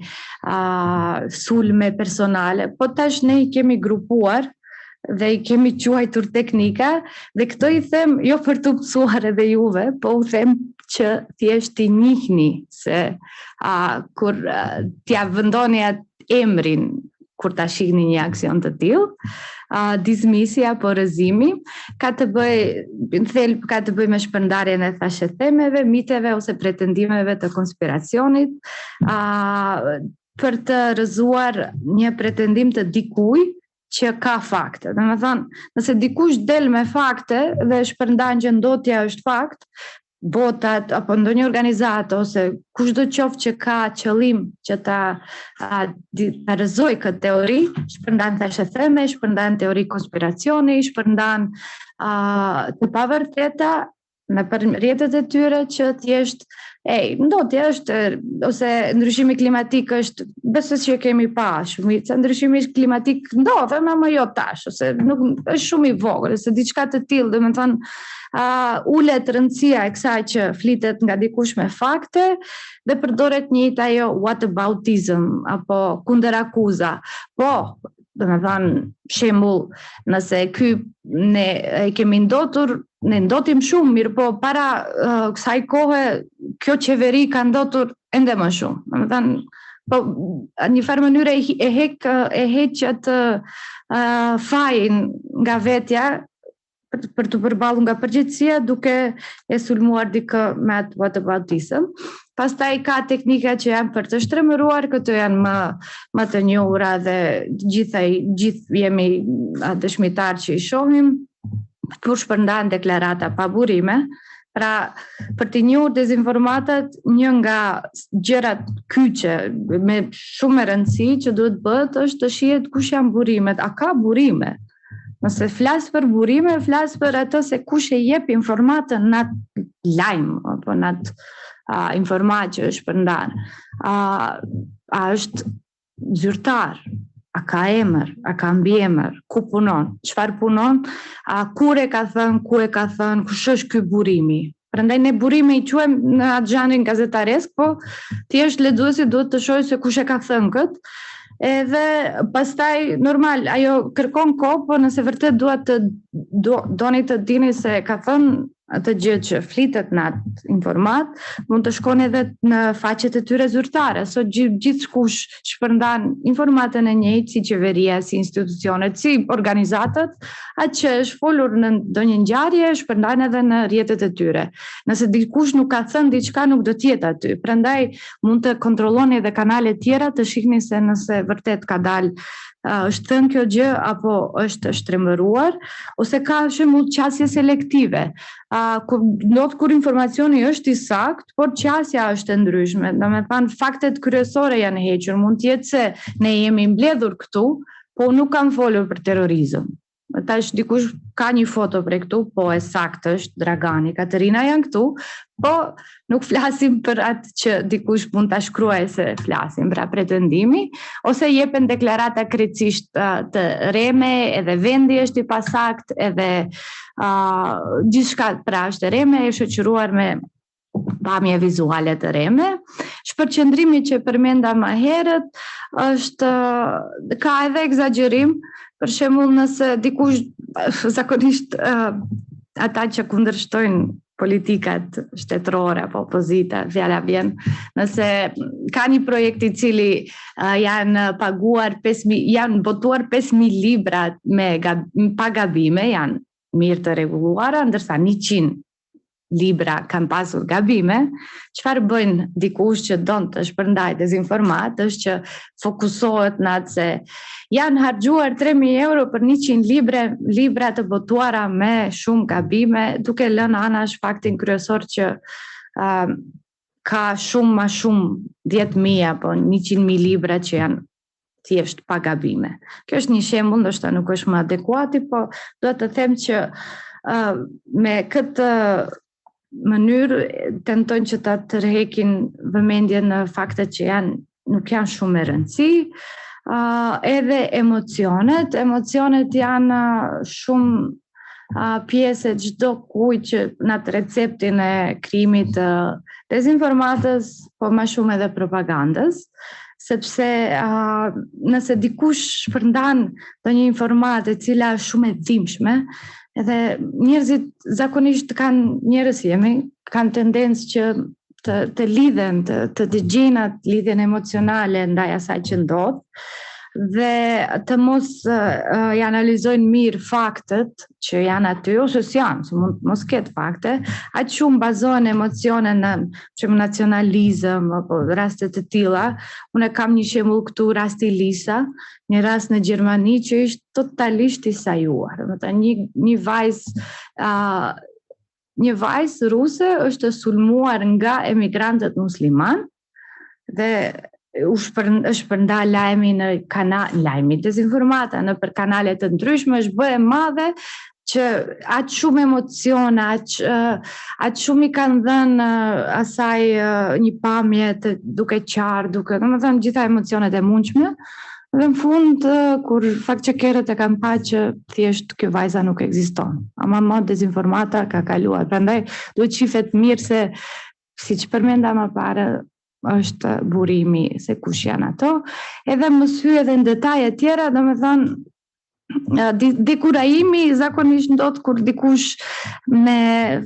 sulme personale, po tash ne i kemi grupuar dhe i kemi quajtur teknika dhe këto i them jo për të mësuar edhe juve, po u them që thjesht i njihni se kur t'ja vendoni atë emrin kur ta shihni një aksion të tillë, dismisi apo rrëzimi ka të bëjë me shpërndarjen e thashë themeve, miteve ose pretendimeve të konspiracionit, për të rrëzuar një pretendim të dikujt që ka fakte. Domethënë, nëse dikush del me fakte dhe shpërndan që ndotja është fakt, botat apo ndonjë organizatë ose kushdo qoftë që ka qëllim që ta rrëzojë këtë teori, shpërndan thashë theme, shpërndan teori konspiracioni, shpërndan të pavërteta në rrjetet e tyre që thjesht ndotja është ose ndryshimi klimatik është, besoj që kemi pa shumica, ndryshimi klimatik ndodh, ama jo tash, ose nuk është shumë i vogël, ose diçka të tillë, domethënë ulet rëndësia e kësaj që flitet nga dikush me fakte dhe përdoret njëjta ajo whataboutism apo kundërakuza. Po, domethënë shembull, nëse ne kemi ndotur, ne ndotim shumë mirë, po para kësaj kohe kjo qeveri ka ndotur ende më shumë. Domethënë, po një farë mënyre e heq atë fajin nga vetja për të përballur nga përgjegjësia duke e sulmuar dikë me atë whataboutism. Pastaj ka teknika që janë për të shtremëruar, këto janë më të njohura dhe gjithë jemi dëshmitar që i shohim, kur shpërndahen deklarata pa burime. Pra, për të njohur dezinformatat, një nga gjërat kyçe me shumë e rëndësi që duhet bëhet është të shihet kush janë burimet, a ka burime. Nëse flas për burime, flas për atë se kush e jep informatën në atë lajm apo në atë informatë që është përndarë. A është zyrtar, a ka emër, a ka mbiemër, ku punon, çfarë punon, kur e ka thënë, ku e ka thënë, kush është ky burimi. Prandaj ne burime i quajmë në atë zhanrin gazetaresk, po thjesht lexuesi duhet të shohë se kush e ka thënë këtë. Edhe pastaj normal ajo kërkon kohë, po nëse vërtet doni të dini se ka thënë atë gjë që flitet në atë informat, mund të shkoni edhe në faqet e tyre zyrtare. Sot gjithkush shpërndan informatën e njëjtë, si qeveria, si institucionet, si organizatat, atë që është folur në ndonjë ngjarje shpërndan edhe në rrjetet e tyre. Nëse dikush nuk ka thënë diçka, nuk do të jetë aty. Prandaj mund të kontrolloni edhe kanale tjera të shihni se nëse vërtet ka dalë është thënë kjo gjë apo është shtrembëruar, ose ka shembull qasje selektive. Kur informacioni është i saktë, por qasja është e ndryshme. Domethënë faktet kryesore janë hequr. Mund të jetë se ne jemi mbledhur këtu, po nuk kam folur për terrorizëm. Tash dikush ka një foto për këtu, po e saktë është Dragani, Katerina janë këtu, po nuk flasim për atë që dikush mund ta shkruajë se flasim, pra pretendimi, ose jepen deklarata krejtësisht të reme, edhe vendi është i pasakt, edhe gjithçka pra është e reme, e shoqëruar me pamje vizuale të reme. Shpërqendrimi që përmenda më herët është ka edhe egzagerim. Për shembull, nëse dikush zakonisht ata që kundërshtojnë politikat shtetërore apo opozita, fjala vjen, nëse ka një projekt i cili janë paguar janë botuar 5.000 libra pa gabime, janë mirë të rregulluara, ndërsa 100 libra kanë pasur gabime, çfarë bëjnë dikush që don të shpërndajë dezinformat, është që fokusohet në atë se janë harxuar 3.000 euro për 100 libra të botuara me shumë gabime, duke lënë anash faktin kryesor që ka shumë më shumë 10.000 apo 100.000 libra që janë thjesht pa gabime. Kjo është një shembull, ndoshta nuk është më adekuati, po duhet të them që me këtë mënyrë tentojnë që ta tërheqin vëmendjen në faktet që nuk janë shumë e rëndësi, edhe emocionet janë shumë pjesë e çdo kujt që në atë receptin e krimit të dezinformatës, po më shumë edhe propagandës, sepse nëse dikush shpërndan ndonjë informatë e cila është shumë e dhimbshme, edhe njerëzit zakonisht njerëz kanë tendencë që të lidhen, të dëgjojnë atë lidhjen emocionale ndaj asaj që ndodh, dhe të mos i analizojnë mirë faktet që janë aty, ose s'janë, se mund mos ketë fakte, aq shumë bazohen emocione në nacionalizëm apo raste të tilla. Unë kam një shembull këtu, rasti Lisa, një rast në Gjermani që ishte totalisht i sajuar. Domethënë një vajzë ruse është sulmuar nga emigrantët musliman dhe është shpërnda lajmi dezinformata në për kanale të ndryshme, është bërë e madhe që aq shumë emocione, aq shumë i kanë dhënë asaj një pamje duke qarë, domethënë gjitha emocionet e mundshme. Dhe në fund, kur fakt që kerët e kam pa që thjesht kjo vajza nuk ekziston. Ama më dezinformata ka kaluar. Prandaj duhet shifet mirë se, siç përmenda më parë, është burimi se kush janë ato. Edhe mos hyj edhe në detaje tjera, domethënë dekurajimi zakonisht ndodh kur dikush me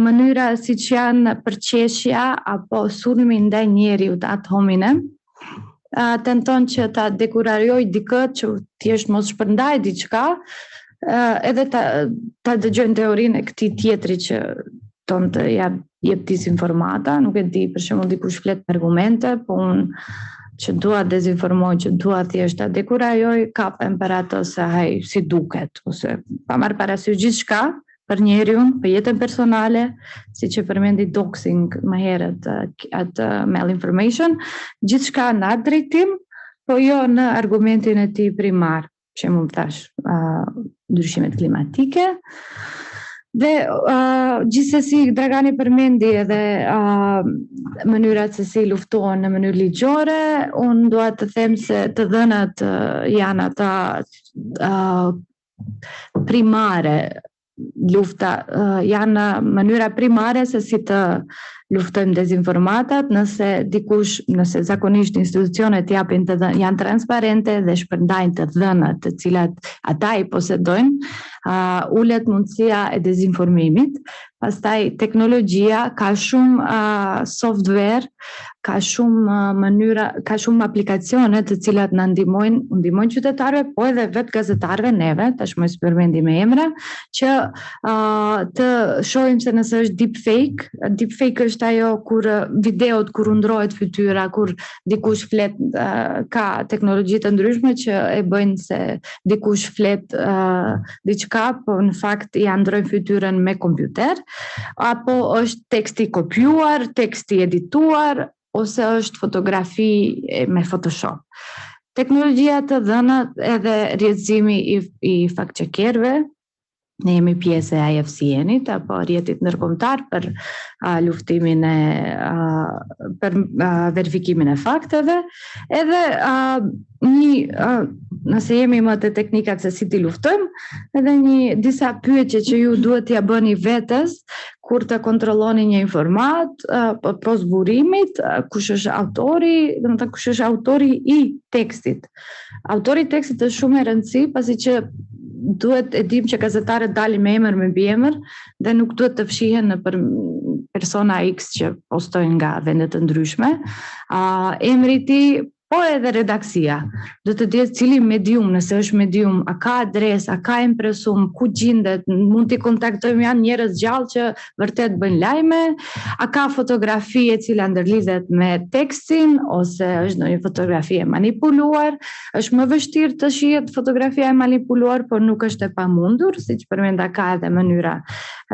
mënyra siç janë përqeshja apo sulmi ndaj njeriut ad hominem tenton që ta dekurajoj dikë që thjesht mos shpërndaj diçka, edhe ta dëgjojnë teorinë e këtij tjetri që ton të jep disinformata, nuk e di, për shembull dikush flet me argumente, po unë që dua dezinformoj, që dua thjesht ta dekurajoj, kapem për atë se haj si duket, ose pa marrë parasysh gjithçka për njeriun, për jetën personale, si që përmendi doxing më herët atë malinformation, gjithçka në atë drejtim, po jo në argumentin e tij primar, që mund thash, ndryshimet klimatike. Dhe gjithsesi Dragani përmendi edhe mënyrat se si luftohen në mënyrë ligjore. Unë dua të them se të dhënat janë ata primare, lufta janë mënyra primare se si të luftojmë dezinformatat, nëse zakonisht institucionet janë transparente dhe shpërndajnë të dhënat të cilat ata i posedojnë, ulet mundësia e dezinformimit. Pastaj teknologjia ka shumë software, ka shumë mënyra, ka shumë aplikacione të cilat na ndihmojnë qytetarëve, po edhe vetë gazetarëve neve, tashmë së përmendi me emra, që të shohim se nëse është deepfake. Deepfake është ajo kur videot kur ndrohet fytyra, kur dikush flet, ka teknologji të ndryshme që e bëjnë se dikush flet diçka, po në fakt ja ndrojnë fytyrën me kompjuter, apo është teksti kopjuar, teksti edituar, ose është fotografi me Photoshop. Teknologjia të dhënat edhe rrjedhimi i fakt-checkerëve, ne jemi pjesë e IFCN-it, apo rrjetit ndërkombëtar për luftimin për verifikimin e fakteve, edhe nëse jemi më të teknikat se si t'i luftojmë, edhe disa pyetje që ju duhet t'ja bëni vetes kur të kontrolloni një informat, pos burimit, kush është autori, domethënë kush është autori i tekstit. Autori i tekstit është shumë e rëndësishëm, pasi që duhet e dim që gazetarët dalin me emër me mbiemër dhe nuk duhet të fshihen në për persona X që postojnë nga vende të ndryshme. Emri i tij, po edhe redaksia, do të dihet cili medium, nëse është medium, a ka adresë, a ka impresum, ku gjendet, mund t'i kontaktojmë, janë njerëz gjallë që vërtet bëjnë lajme, a ka fotografi e cila ndërlidhet me tekstin, ose është ndonjë fotografi e manipuluar. Është më vështirë të shihet fotografia e manipuluar, por nuk është e pamundur, siç përmenda, ka edhe mënyra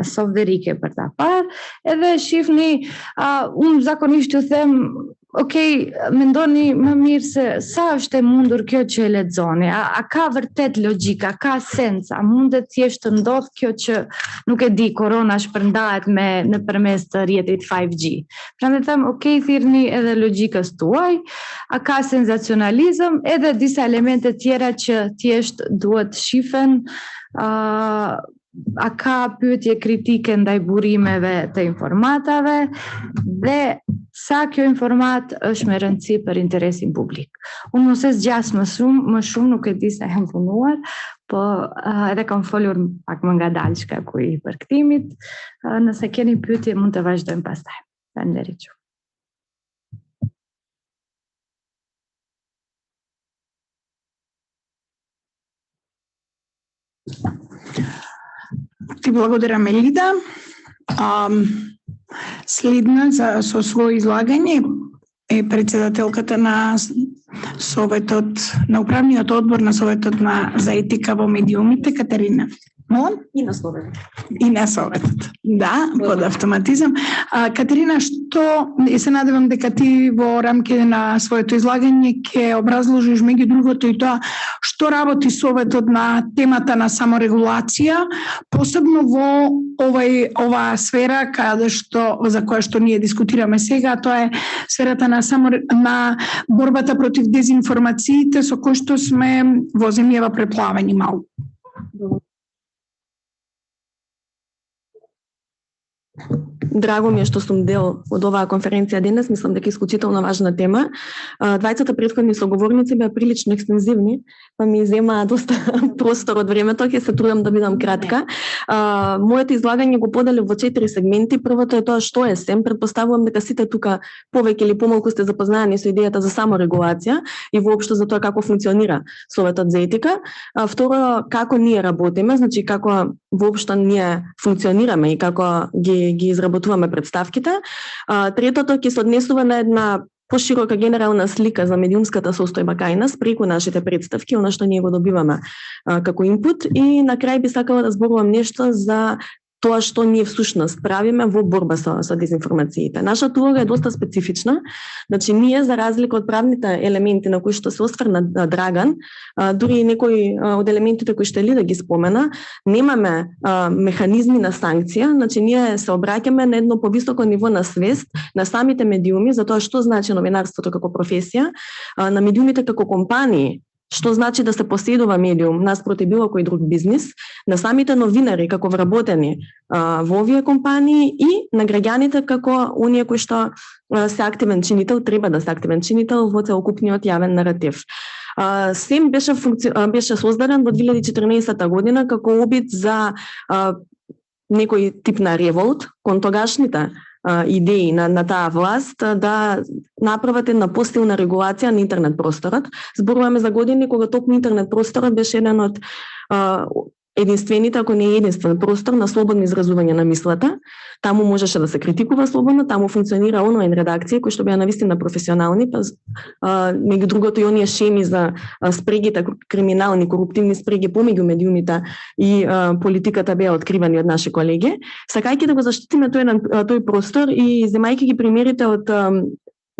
softverike për ta parë. Edhe shihni, unë zakonisht ju them, mendoni më mirë se sa është e mundur kjo që e lexoni, a ka vërtet logjik, a ka sens, a mundet thjesht të ndodh kjo që nuk e di, korona shpërndahet nëpërmes të rrjetit 5G. Prandaj them, thirrni edhe logjikës tuaj, a ka senzacionalizëm, edhe disa elemente tjera që thjesht duhet shifen, a ka pyetje kritike ndaj burimeve të informatave, dhe sa kjo informat është me rëndësi për interesin publik. Unë mos e zgjas më shumë, nuk e di se jam punuar, po edhe kam folur pak më ngadalë shkaku i përkthimit. Nëse keni pyetje, mund të vazhdojmë pastaj. Faleminderit. Ти благодаря, Мелида. Следна со своје излагање е председателката на Советот, на управниот одбор на Советот за етика во медиумите, Катерина. И на Советот. И на Советот. Да, под автоматизам. Катерина, што се надевам дека ти во рамките на своето излагање ќе образложиш меѓу другото и тоа што работи Советот на темата на саморегулација, посебно во оваа сфера за која што ние дискутираме сега, тоа е сферата на борбата против дезинформациите со кој што сме во земјава преплавени малку. Драго ми е што сум дел од оваа конференција денес, мислам дека е исклучително важна тема. Двајцата претходни соговорници беа прилично екстензивни, па ми зема доста простор од времето, ќе се трудам да бидам кратка. Моето излагање го поделив во 4 сегменти. Првото е тоа што е СЕМ. Претпоставувам дека сите тука повеќе или помалку сте запознаени со идејата за саморегулација и воопшто за тоа како функционира Советот за етика. Второ, како ние работиме, значи како воопшто ние функционираме и како ги изработуваме представките. Третото ќе се однесува на една поширока генерална слика за медиумската состојба кај нас преку нашите представки, она што ние го добиваме како инпут, и на крај би сакала да зборувам нешто за тоа што ние всушност правиме во борба со дезинформациите. Нашата улога е доста специфична. Значи ние, за разлика од правните елементи на кои што се осврна Драган, дури и некои од елементите кои што Лида ги спомена, немаме механизми на санкција. Значи ние се обраќаме на едно повисоко ниво на свест на самите медиуми за тоа што значи новинарството како професија, на медиумите како компании, што значи да се поседува медиум наспроти било кој друг бизнис, на самите новинари како вработени во овие компании и на граѓаните како оние кои што се активен чинител, треба да се активен чинител во целокупниот јавен наратив. СЕМ беше создаден во 2014 година како обид за некој тип на револт кон тогашните идеи на таа власт да направат една посилна регулација на интернет просторот. Зборуваме за години кога токму интернет просторот беше еден од единствените, ако не единствен простор на слободно изразување на мислата. Таму можеше да се критикува слободно, таму функционира онлайн редакција кои што беа навистина професионални, меѓу другото и оние шеми за спрегите, криминални, коруптивни спреги помеѓу медиумите и политиката беа откривани од наши колеги. Сакајќи да го заштитиме тој простор и земајќи ги примерите од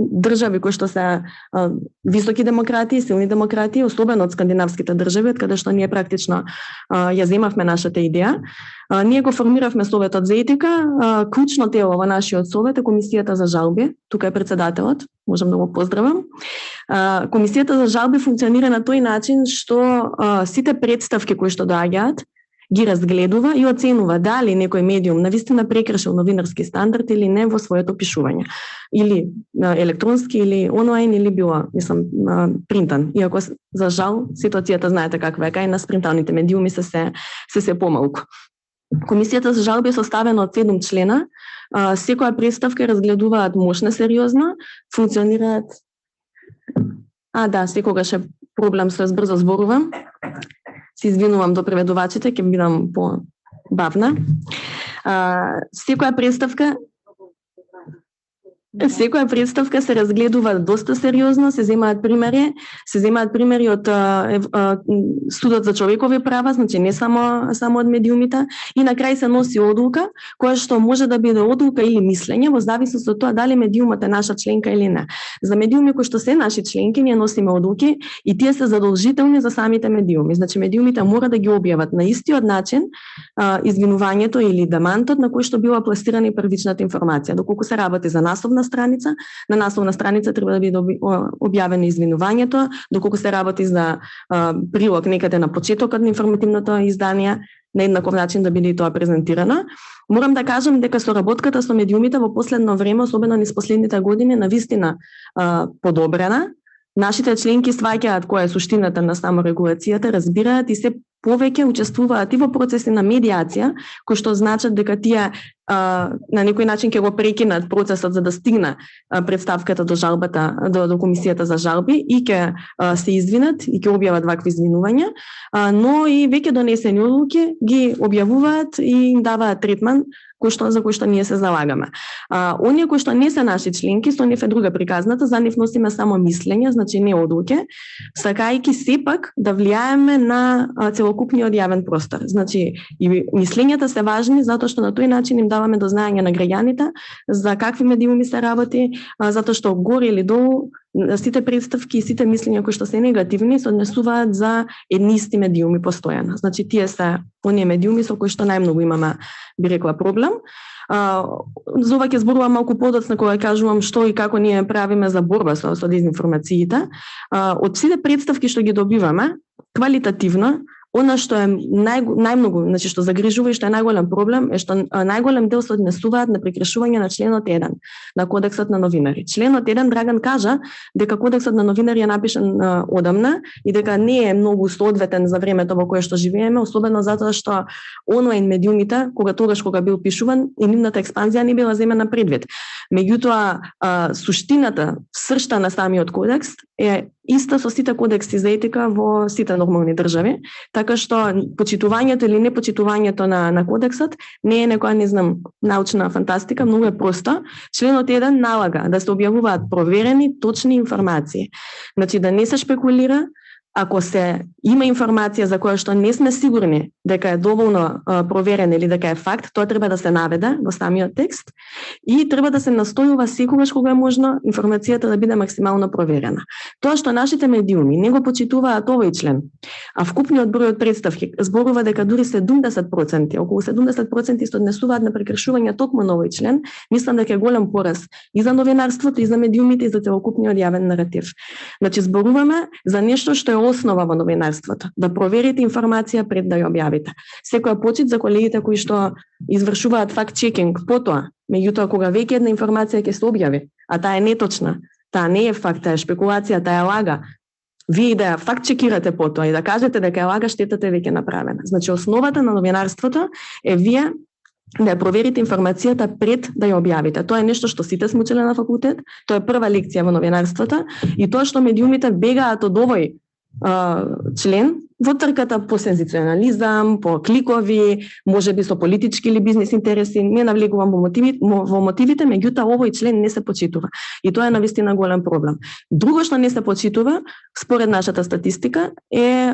држави кои што се високи демократии, силни демократии, особено од скандинавските држави, од каде што ние практично ја земавме нашата идеја. Ние го формиравме Советот за етика. Клучно тело во нашиот совет е Комисијата за жалби. Тука е председателот, можам да го поздравам. Комисијата за жалби функционира на тој начин што сите представки кои што доаѓаат ги разгледува и оценува дали некој медиум навистина прекршил новинарски стандард или не во своето пишување. Или електронски, или онлайн, или било, принтан. Иако, за жал, ситуацијата знаете каква е, кај нас принталните медиуми се помалку. Комисијата за жалби е составена од 7 члена. Секоја представка разгледуваат мощно сериозно, функционираат... секогаш е проблем со брзо зборувам. Се извинувам до преведувачите, ќе бидам по-бавна. Секоја представка се разгледува доста сериозно, се земаат примери од Судот за човекови права, значи не само од медиумите, и на крај се носи одлука, која што може да биде одлука или мислење во зависност од тоа дали медиумот е наша членка или не. За медиуми кои што се наши членки, ние носиме одлуки и тие се задолжителни за самите медиуми. Значи медиумите мора да ги објават на истиот начин извинувањето или демантот на кој што била пласирана и првичната информација. Доколку се работи за насовна страница, на насовна страница треба да биде објавено извинувањето, доколку се работи за прилог некаде на почетокот на информативното издание, на еднаков начин да биде и тоа презентирано. Морам да кажам дека соработката со медиумите во последно време, особено низ последните години, навистина подобрена. Нашите членки сваќаат која е суштината на саморегулацијата, разбираат и се повеќе учествуваат и во процеси на медиација, кои што значат дека тие на некој начин ќе го прекинат процесот за да стигне представката до жалбата, до Комисијата за жалби и ќе се извинат и ќе објават вакви извинувања, но и веќе донесени одлуки ги објавуваат и им даваат третман за кој што ние се залагаме. Оние кои што не се наши членки, со нив е друга приказната, за нив носиме само мислење, значи не одлуки, сакајќи сепак да влијаеме на целокупниот јавен простор. Значи и мислењата се важни затоа што на тој начин им даваме до знаење на граѓаните за какви медиуми се работи, затоа што горе или долу сите представки и сите мислења кои што се негативни се однесуваат за едни исти медиуми постојано. Значи тие се оние медиуми со кои што најмногу имаме, би рекла, проблем. За ова ќе зборувам малку подоцна кога кажувам што и како ние правиме за борба со дезинформациите. Од сите представки што ги добиваме, квалитативно, Она што е најмногу, значи што загрижува и што е најголем проблем е што најголем дел се однесуваат на прекршување на членот 1 на Кодексот на новинари. Членот 1 Драган кажа дека Кодексот на новинари е напишан одамна и дека не е многу соодветен за времето во кое што живееме, особено затоа што онлайн медиумите, кога бил пишуван, и нивната експанзија не била земена предвид. Меѓутоа, суштината, сршта на самиот кодекс е иста со сите кодекси за етика во сите нормални држави, така што почитувањето или непочитувањето на кодексот не е некоја, не знам, научна фантастика, многу е просто. Членот 1 налага да се објавуваат проверени, точни информации. Значи да не се шпекулира. Ако се има информација за која што не сме сигурни дека е доволно проверена или дека е факт, тоа треба да се наведе во самиот текст и треба да се настојува секогаш кога е можно информацијата да биде максимално проверена. Тоа што нашите медиуми не го почитуваат овој член, а вкупниот број од представки зборува дека дури 70%, околу 70% се однесуваат на прекршување токму на овој член, мислам дека е голем пораз и за новинарството, и за медиумите, и за целокупниот јавен наратив. Значи зборуваме за нешто што е основа во новинарството, да проверите информација пред да ја објавите. Секоја почит за колегите кои што извршуваат факт-чекинг потоа, меѓутоа кога веќе една информација ќе се објави, а таа е неточна, таа не е факт, таа е шпекулација, таа е лага, вие да ја факт-чекирате потоа и да кажете дека е лага, штетата е веќе направена. Значи основата на новинарството е вие да ја проверите информацијата пред да ја објавите. Тоа е нешто што сите сме учеле на факултет, тоа е прва лекција во новинарството и тоа што медиумите бегаат од овој член во трката по сензационализам, по кликови, можеби со политички или бизнес интереси, не навлегувам во мотивите, меѓутоа овој член не се почитува. И тоа е навистина голем проблем. Друго што не се почитува, според нашата статистика, е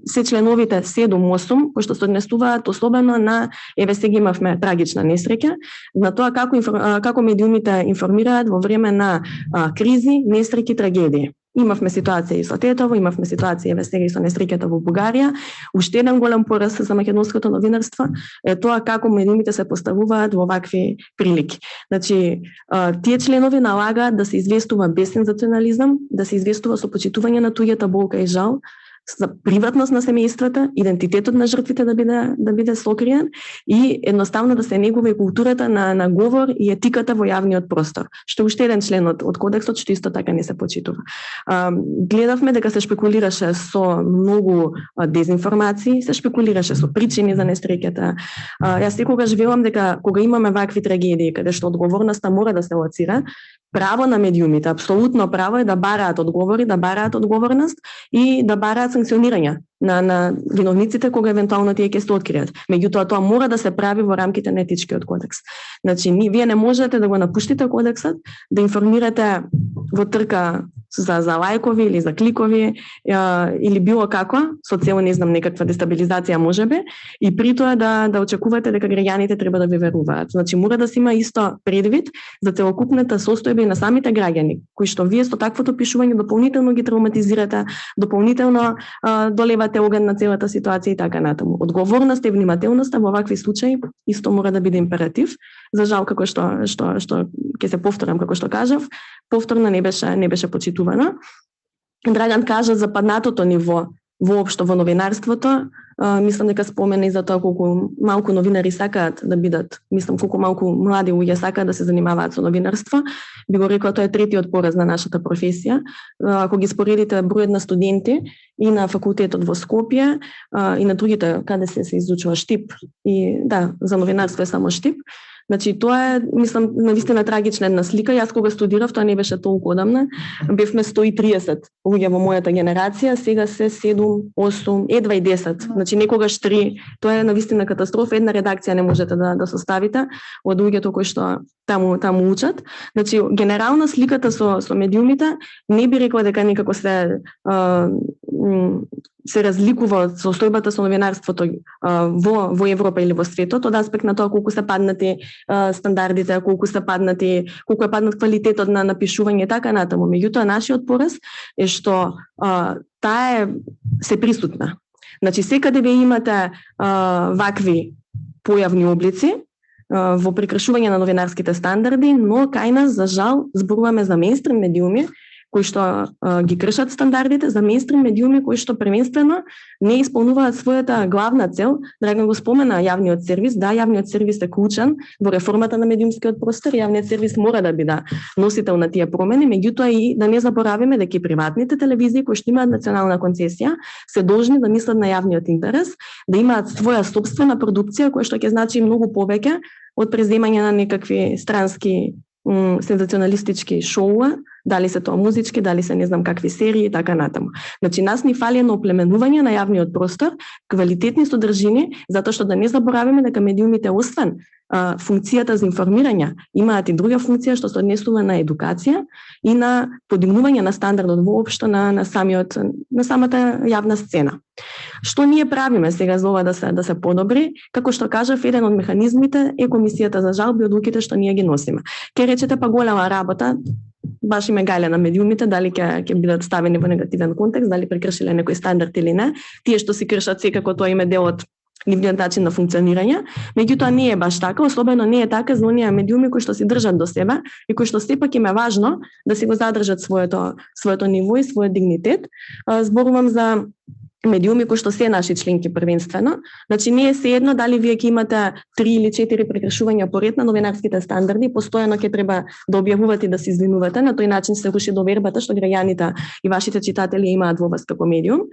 се членовите 7-8, кои што се однесуваат особено на, еве сега имавме трагична несреќа, на тоа како медиумите информираат во време на кризи, несреќи, трагедии. Имавме ситуација и со Тетово, имавме ситуација еве сега и со несреќата во Бугарија. Уште еден голем пораз за македонското новинарство е тоа како медиумите се поставуваат во вакви прилики. Значи, тие членови налагаат да се известува без сензационализам, да се известува со почитување на туѓата болка и жал, за приватност на семејствата, идентитетот на жртвите да биде сокриен и едноставно да се негува и културата на говор и етиката во јавниот простор. Што уште еден член од кодексот што исто така не се почитува. Гледавме дека се шпекулираше со многу дезинформации, се шпекулираше со причини за несреќата. Јас секогаш велам дека кога имаме вакви трагедии каде што одговорноста мора да се лоцира, право на медиумите, апсолутно право е да бараат одговори, да бараат одговорност и да бараат санкционирање на виновниците кога евентуално тие ќе се откријат. Меѓутоа тоа мора да се прави во рамките на етичкиот кодекс. Значи вие не можете да го напуштите кодексот, да информирате во трка за лајкови или за кликови или било како, со цел не знам некаква дестабилизација можеби, и при тоа да очекувате дека граѓаните треба да ви веруваат. Значи мора да се има исто предвид за целокупната состојба и на самите граѓани, кои што вие со таквото пишување дополнително ги травматизирате, дополнително доливате оган на целата ситуација и така натаму. Одговорноста и внимателноста во вакви случаи исто мора да биде императив. За жал, како што ќе се повторам, како што кажав, повторно не беше почитувано. Драган кажа за паднатото ниво воопшто во новинарството. Мислам дека спомена и за тоа колку малку новинари сакаат да бидат, мислам колку малку млади луѓе сакаат да се занимаваат со новинарство. Би го рекла, тоа е третиот пораз на нашата професија. Ако ги споредите бројот на студенти и на факултетот во Скопје и на другите каде се изучува Штип и за новинарство е само Штип. Значи тоа е, мислам, навистина трагична една слика. Јас кога студирав, тоа не беше толку одамна. Бевме 130 луѓе во мојата генерација, сега се 7, 8, едва и 10. Значи некогаш 3. Тоа е навистина катастрофа. Една редакција не можете да составите од луѓето кои што таму учат. Значи генерална сликата со медиумите не би рекла дека некако се разликува од состојбата со новинарството во Европа или во светот, од аспект на тоа колку се паднати стандардите, колку е паднат квалитетот на напишување и така натаму. Меѓутоа нашиот пораз е што таа се присутна. Значи секаде вие имате вакви појавни облици во прекршување на новинарските стандарди, но кај нас за жал зборуваме за мејнстрим медиуми кои што ги кршат стандардите, за мејнстрим медиуми кои што првенствено не исполнуваат својата главна цел. Драган го спомена јавниот сервис. Да, јавниот сервис е клучен во реформата на медиумскиот простор. Јавниот сервис мора да биде носител на тие промени, меѓутоа и да не заборавиме дека приватните телевизии кои што имаат национална концесија се должни да мислат на јавниот интерес, да имаат своја сопствена продукција која што ќе значи многу повеќе од преземање на некакви странски сензационалистички шоуа, дали се тоа музички, дали се не знам какви серии и така натаму. Значи нас ни фали едно оплеменување на јавниот простор, квалитетни содржини, затоа што да не заборавиме дека медиумите освен функцијата за информирање имаат и друга функција што се однесува на едукација и на подигнување на стандардот воопшто на самата јавна сцена. Што ние правиме сега за ова да се подобри? Како што кажав, еден од механизмите е комисијата за жалби, одлуките што ние ги носиме. Ке речете па голема работа, баш име гајле на медиумите, дали ќе бидат ставени во негативен контекст, дали прекршиле некој стандард или не. Тие што си кршат секако тоа име дел од нивниот начин на функционирање, меѓутоа не е баш така, особено не е така за оние медиуми кои што се држат до себе и кои што сепак им е важно да си го задржат своето ниво и својот дигнитет. Зборувам за медиуми кои што се наши членки првенствено. Значи не е sejedno дали вие ќе имате 3 или 4 прекршувања поред на новинарските стандарди, постојано ќе треба да објавувате и да се извинувате, на тој начин се руши довербата што граѓаните и вашите читатели имаат во вас како медиум.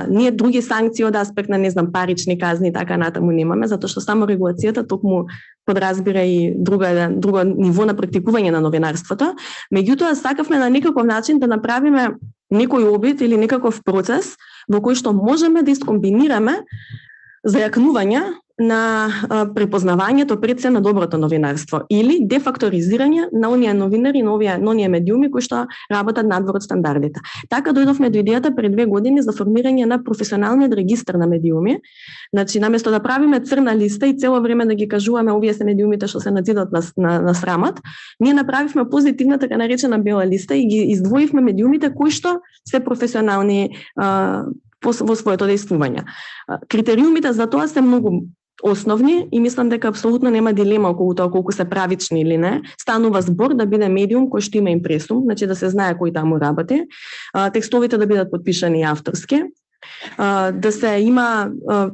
Ние други санкции од аспект на, не знам, парични казни и така натаму немаме, затоа што само регулацијата токму подразбира и друго ниво на практикување на новинарството. Меѓутоа сакавме на некаков начин да направиме некој обид или некаков процес во кој што можеме да искомбинираме зајакнување на препознавањето пред се на доброто новинарство или дефакторизирање на оние новинари, на оние медиуми кои што работат надвор од стандардите. Така дојдовме до идејата пред 2 години за формирање на професионалниот регистар на медиуми. Значи наместо да правиме црна листа и цело време да ги кажуваме овие се медиумите што се надзидат на срамот, ние направивме позитивна така наречена бела листа и ги издвоивме медиумите кои што се професионални во своето действување. Критериумите за тоа се многу основни и мислам дека апсолутно нема дилема околу тоа колку се правични или не. Станува збор да биде медиум кој што има импресум, значи да се знае кој таму работи, текстовите да бидат подпишани авторски, да се има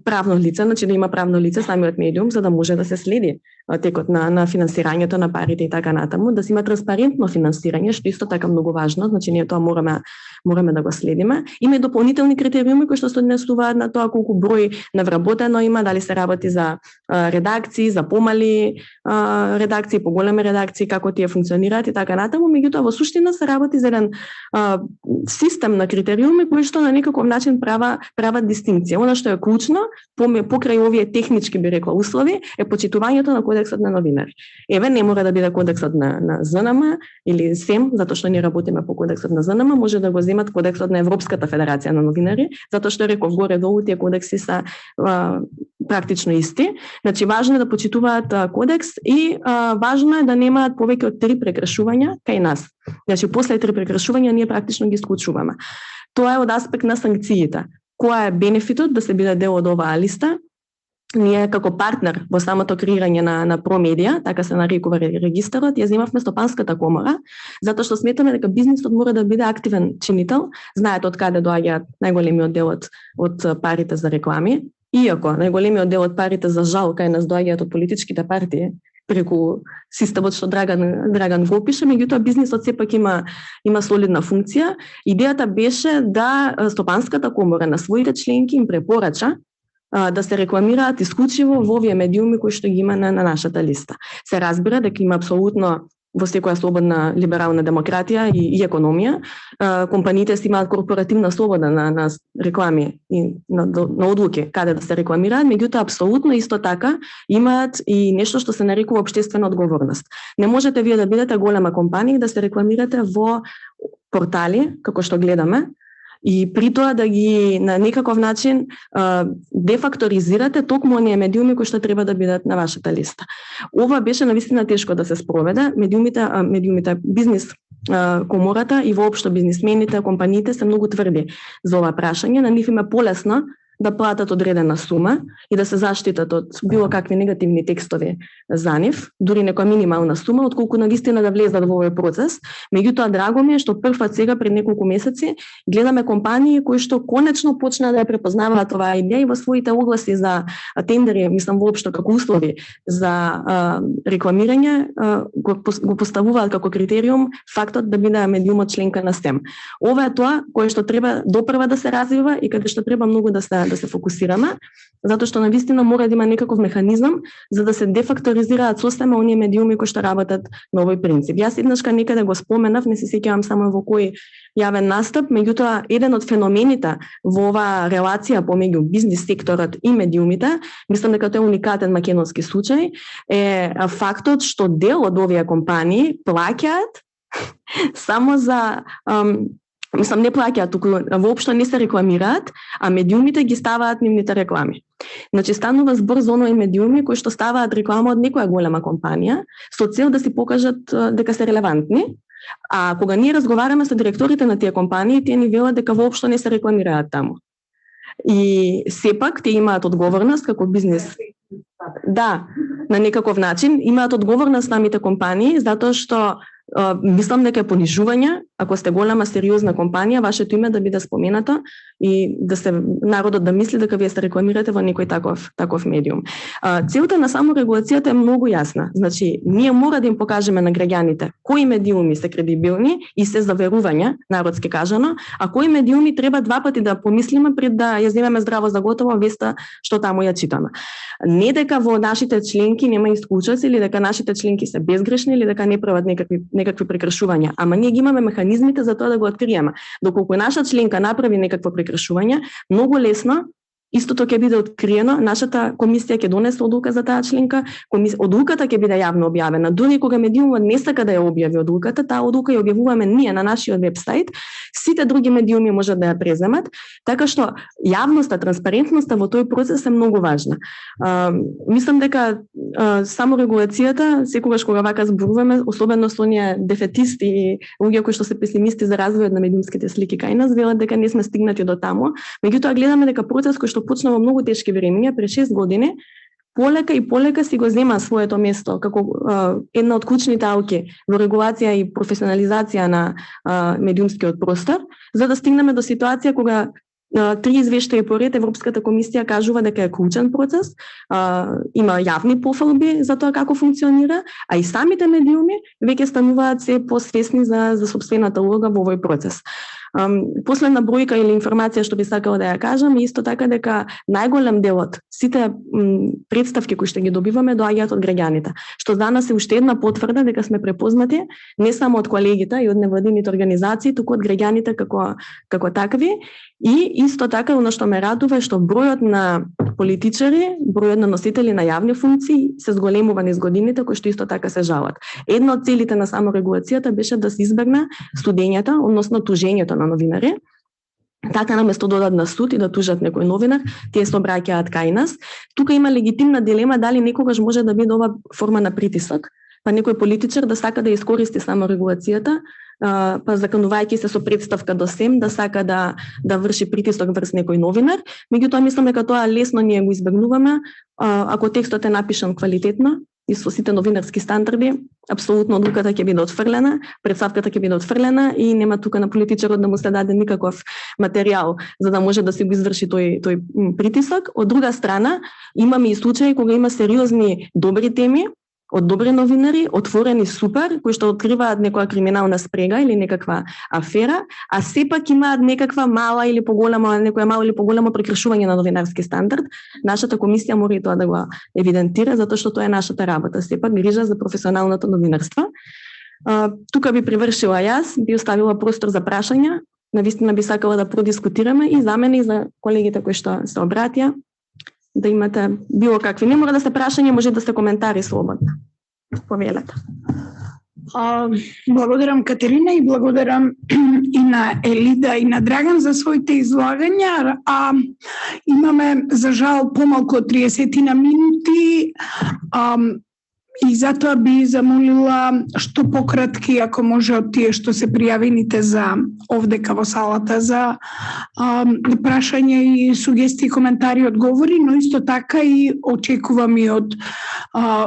правно лице, значи да има правно лице самиот медиум за да може да се следи текот на финансирањето на парите и така натаму, да се има транспарентно финансирање, што исто така многу важно, значи ние тоа мораме да го следиме. Има и дополнителни критериуми кои што се однесуваат на тоа колку број на вработено има, дали се работи за редакции, за помали редакции, поголеми редакции, како тие функционираат и така натаму, меѓутоа во суштина се работи за еден систем на критериуми кои што на некаков начин прават дистинкција. Она што е клучно покрај овие технички би рекла услови е почитувањето на кодексот на новинари. Еве не мора да биде кодексот на ЗНМ или СЕМ, затоа што ние работиме по кодексот на ЗНМ, може да го земат кодексот на Европската федерација на новинари, затоа што реков горе-долу тие кодекси се практично исти. Значи важно е да почитуваат кодекс и важно е да немаат повеќе од 3 прекршувања кај нас. Значи после 3 прекршувања ние практично ги исклучуваме. Тоа е од аспект на санкциите. Која е бенефитот да се биде дел од оваа листа? Ние како партнер во самото креирање на ProMedia, така се нарекува регистарот, ја земавме Стопанската комора, затоа што сметаме дека бизнисот мора да биде активен чинител. Знаете од каде доаѓаат најголемиот дел од парите за реклами, иако најголемиот дел од парите за жал кај нас доаѓаат од политичките партии, преку системот што Драган го опише, меѓутоа бизнисот сепак има солидна функција. Идејата беше да Стопанската комора на своите членки им препорача да се рекламираат исклучиво во овие медиуми кои што ги има на нашата листа. Се разбира дека има апсолутно во секоја слободна либерална демократија и економија, компаниите си имаат корпоративна слобода на реклами и на одлуки каде да се рекламираат, меѓутоа апсолутно исто така имаат и нешто што се нарекува општествена одговорност. Не можете вие да бидете голема компанија да се рекламирате во портали како што гледаме, и при тоа да ги на некаков начин дефакторизирате токму оние медиуми кои што треба да бидат на вашата листа. Ова беше навистина тешко да се спроведе. Медиумите бизнис комората и воопшто бизнисмените, компаниите се многу тврди за ова прашање. На нив им е полесно да платат одредена сума и да се заштитат од било какви негативни текстови за нив, дури некоја минимална сума, отколку навистина да влезат во овој процес. Меѓутоа, драго ми е што првпат сега пред неколку месеци гледаме компании кои што конечно почнаа да ја препознаваат оваа идеја и во своите огласи за тендери, мислам воопшто како услови за рекламирање, го поставуваат како критериум фактот да биде медиумот членка на STEM. Ова е тоа кое што треба допрва да се развива и каде што треба многу да се фокусираме, затоа што навистина мора да има некаков механизам за да се дефакторизираат состема оние медиуми кои што работат на овој принцип. Јас еднашка некаде го споменав, не се сеќавам само во кој јавен настап, меѓутоа еден од феномените во оваа релација помеѓу бизнис секторот и медиумите, мислам дека тоа е уникатен македонски случај, е фактот што дел од овие компании плаќаат само за мислам не плаќаат, туку воопшто не се рекламираат, а медиумите ги ставаат нивните реклами. Значи станува збор за оној медиуми кои што ставаат реклама од некоја голема компанија со цел да си покажат дека се релевантни. А кога ние разговараме со директорите на тие компании, тие ни велат дека воопшто не се рекламираат таму. И сепак те имаат одговорност како бизнес. Да, на некаков начин имаат одговорност самите компании затоа што мислам дека е понижување, ако сте голема сериозна компанија, вашето име да биде споменато и да се народот да мисли дека вие се рекламирате во некој таков медиум. Целта на саморегулацијата е многу јасна. Значи, ние мора да им покажеме на граѓаните кои медиуми се кредибилни и се за верување, народски кажано, а кои медиуми треба два пати да помислиме пред да ја земеме здраво за готово веста што таму ја читаме. Не дека во нашите членки нема исклучоци или дека нашите членки се безгрешни или дека не прават некакви прекршувања, ама ние ги имаме механизмите за тоа да го откриеме. Доколку наша членка направи некакво прекршување, многу лесно истото ќе биде откриено, нашата комисија ќе донесе одлука за таа членка, одлуката ќе биде јавно објавена. Дури кога медиумот не сака да ја објави одлуката, таа одлука ја објавуваме ние на нашиот вебсайт, сите други медиуми можат да ја преземат, така што јавноста, транспарентноста во тој процес е многу важна. Мислам дека саморегулацијата, секогаш кога вака зборуваме, особено со оние дефетисти и луѓе кои што се песимисти за развојот на медиумските слики кај нас, велат дека не сме стигнати до таму, меѓутоа гледаме дека процес кој што почна во многу тешки времиња, пред 6 години, полека и полека си го зема своето место како една од клучните алки во регулација и професионализација на медиумскиот простор, за да стигнеме до ситуација кога 3 извештаи поред Европската комисија кажува дека е клучен процес, има јавни пофалби за тоа како функционира, а и самите медиуми веќе стануваат се посвесни за сопствената улога во овој процес. Последна бројка или информација што би сакала да ја кажам, исто така дека најголем дел од сите представки кои што ги добиваме доаѓаат од граѓаните, што за нас е уште една потврда дека сме препознати не само од колегите и од невладините организации, туку од граѓаните како такви. И исто така оно што ме радува е што бројот на политичари, бројот на носители на јавни функции се зголемува низ годините, кои што исто така се жалат. Една од целите на саморегулацијата беше да се избегне судењата, односно тужењето на новинари. Така наместо да одат на суд и да тужат некој новинар, тие се обраќаат кај нас. Тука има легитимна дилема дали некогаш може да биде ова форма на притисок, па некој политичар да сака да искористи саморегулацијата, па заканувајќи се со представка до СЕМ, да сака да врши притисок врз некој новинар. Меѓутоа мислам дека тоа лесно ние го избегнуваме, ако текстот е напишан квалитетно и со сите новинарски стандарди, апсолутно одлуката ќе биде отфрлена, представката ќе биде отфрлена и нема тука на политичарот да му се даде никаков материјал за да може да се го изврши тој притисок. Од друга страна, имаме и случаи кога има сериозни добри теми, од добри новинари, отворени супер, кои што откриваат некоја криминална спрега или некаква афера, а сепак имаат некоја мало или поголемо прекршување на новинарски стандард. Нашата комисија мора и тоа да го евидентира, затоа што тоа е нашата работа, сепак грижа за професионалното новинарство. Тука би привршила јас, би оставила простор за прашања, навистина би сакала да продискутираме и за мене и за колегите кои што се обратија, да имате било какви. Не мора да се прашање, може да се коментари слободно. Повелете. Благодарам Катерина и благодарам и на Елида и на Драган за своите излагања. Имаме за жал помалку од 30 минути. И затоа би замолила што пократки, ако може, од тие што се пријавените за овдека во салата за прашања и сугестии, коментари, одговори, но исто така и очекувам и од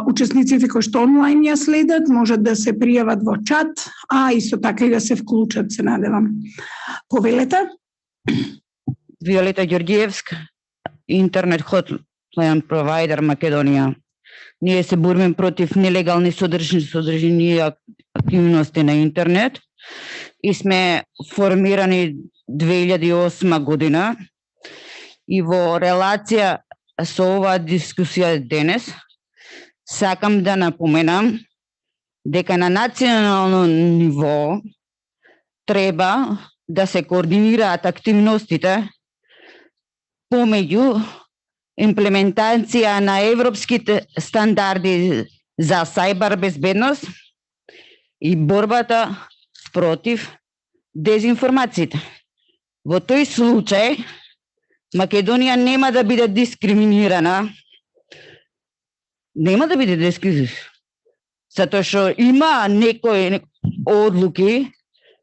учесниците кои што онлайн ја следат, можат да се пријават во чат, а исто така и да се вклучат, се надевам. Повелете? Виолета Ѓорѓиевска, интернет хотлайн провайдер Македонија. Ние се борим против нелегални содржини и активности на интернет и сме формирани 2008 година и во релација со оваа дискусија денес сакам да напоменам дека на национално ниво треба да се координираат активностите помеѓу имплементација на европските стандарди за сајбер безбедност и борбата против дезинформациите. Во тој случај Македонија нема да биде дискриминирана. Нема да биде дискриминирана. Затоа што има некои одлуки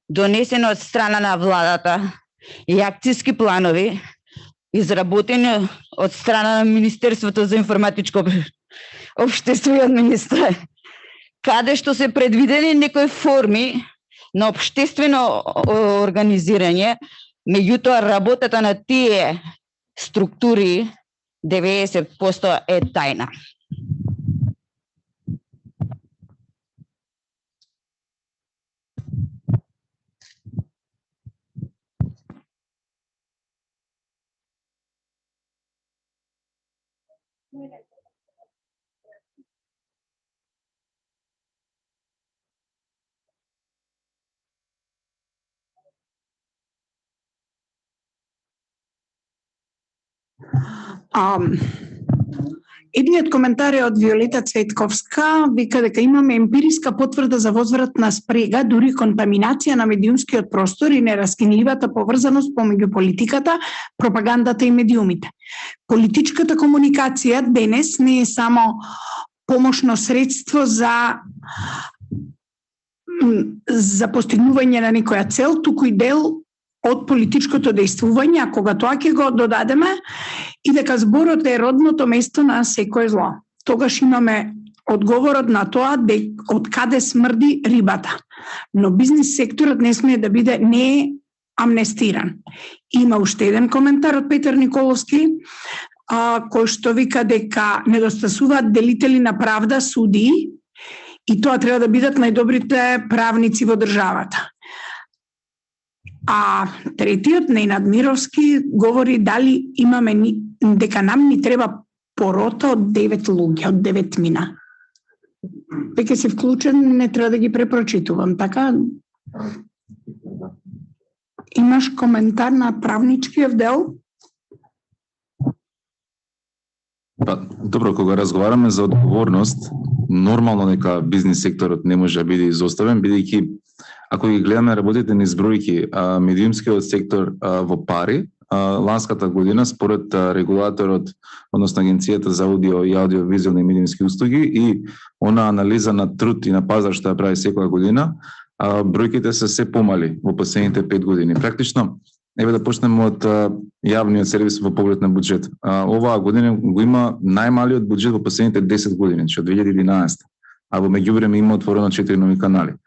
донесени од страна на владата и акцијски планови изработени од страна на Министерството за информатичко општество и администрација, каде што се предвидени некои форми на општествено организирање, меѓутоа работата на тие структури 90% е тајна. Едниот коментар е од Виолета Цветковска, вика дека имаме емпириска потврда за возвратна спрега, дури контаминација на медиумскиот простор и нераскинливата поврзаност помеѓу политиката, пропагандата и медиумите. Политичката комуникација денес не е само помошно средство за постигнување на некоја цел, туку и дел од политичкото дејствување, а кога тоа ќе го додадеме и дека зборот е родното место на секој зло. Тогаш имаме одговорот на тоа од каде смрди рибата. Но бизнис секторот не смее да биде не амнестиран. Има уште еден коментар од Петар Николовски, кој што вика дека недостасуваат делители на правда, судии, и тоа треба да бидат најдобрите правници во државата. А третиот, Ненад Мировски, говори дали имаме дека нам ни треба порота од 9 луѓе, од 9 мина. Веќе се вклучен, не треба да ги препрочитувам, така? Имаш коментар на правничкиот дел? Добро, кога разговараме за одговорност, нормално дека бизнис секторот не може да биде изоставен, бидејќи ако ги гледаме работите низ бројки, медиумскиот сектор во пари, ланската година според регулаторот, односно Агенцијата за аудио и аудиовизуелни медиумски услуги и она анализа на труд и на пазар што ја прави секоја година, бројките се се помали во последните 5 години. Практично, еве да почнеме од јавниот сервис во поглед на буџет. Оваа година го има најмалиот буџет во последните 10 години, од 2011, а во меѓувреме има отворено 4 нови канали.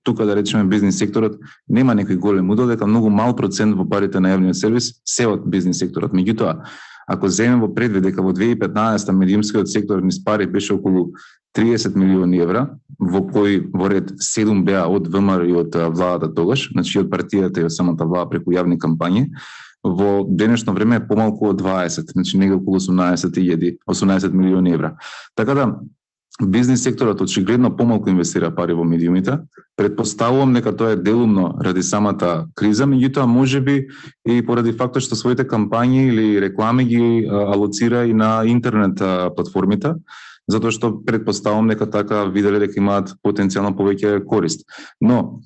Тука да речеме бизнис секторот нема некој голем удел, дека многу мал процент во парите на јавниот сервис се од бизнис секторот. Меѓутоа, ако земеме во предвид дека во 2015 медиумскиот сектор низ пари беше околу 30 милиони евра, во кои во ред 7 беа од ВМРО и од владата тогаш, значи од партијата и од самата влада преку јавни кампањи, во денешно време е помалку од 20, значи негде околу 18 милиони евра. Така да, бизнис секторот очигледно помалку инвестира пари во медиумите. Предпоставувам дека тоа е делумно ради самата криза, меѓутоа можеби и поради фактот што своите кампањи или реклами ги алоцира и на интернет платформите, затоа што предпоставувам дека така виделе дека имаат потенцијално повеќе корист. Но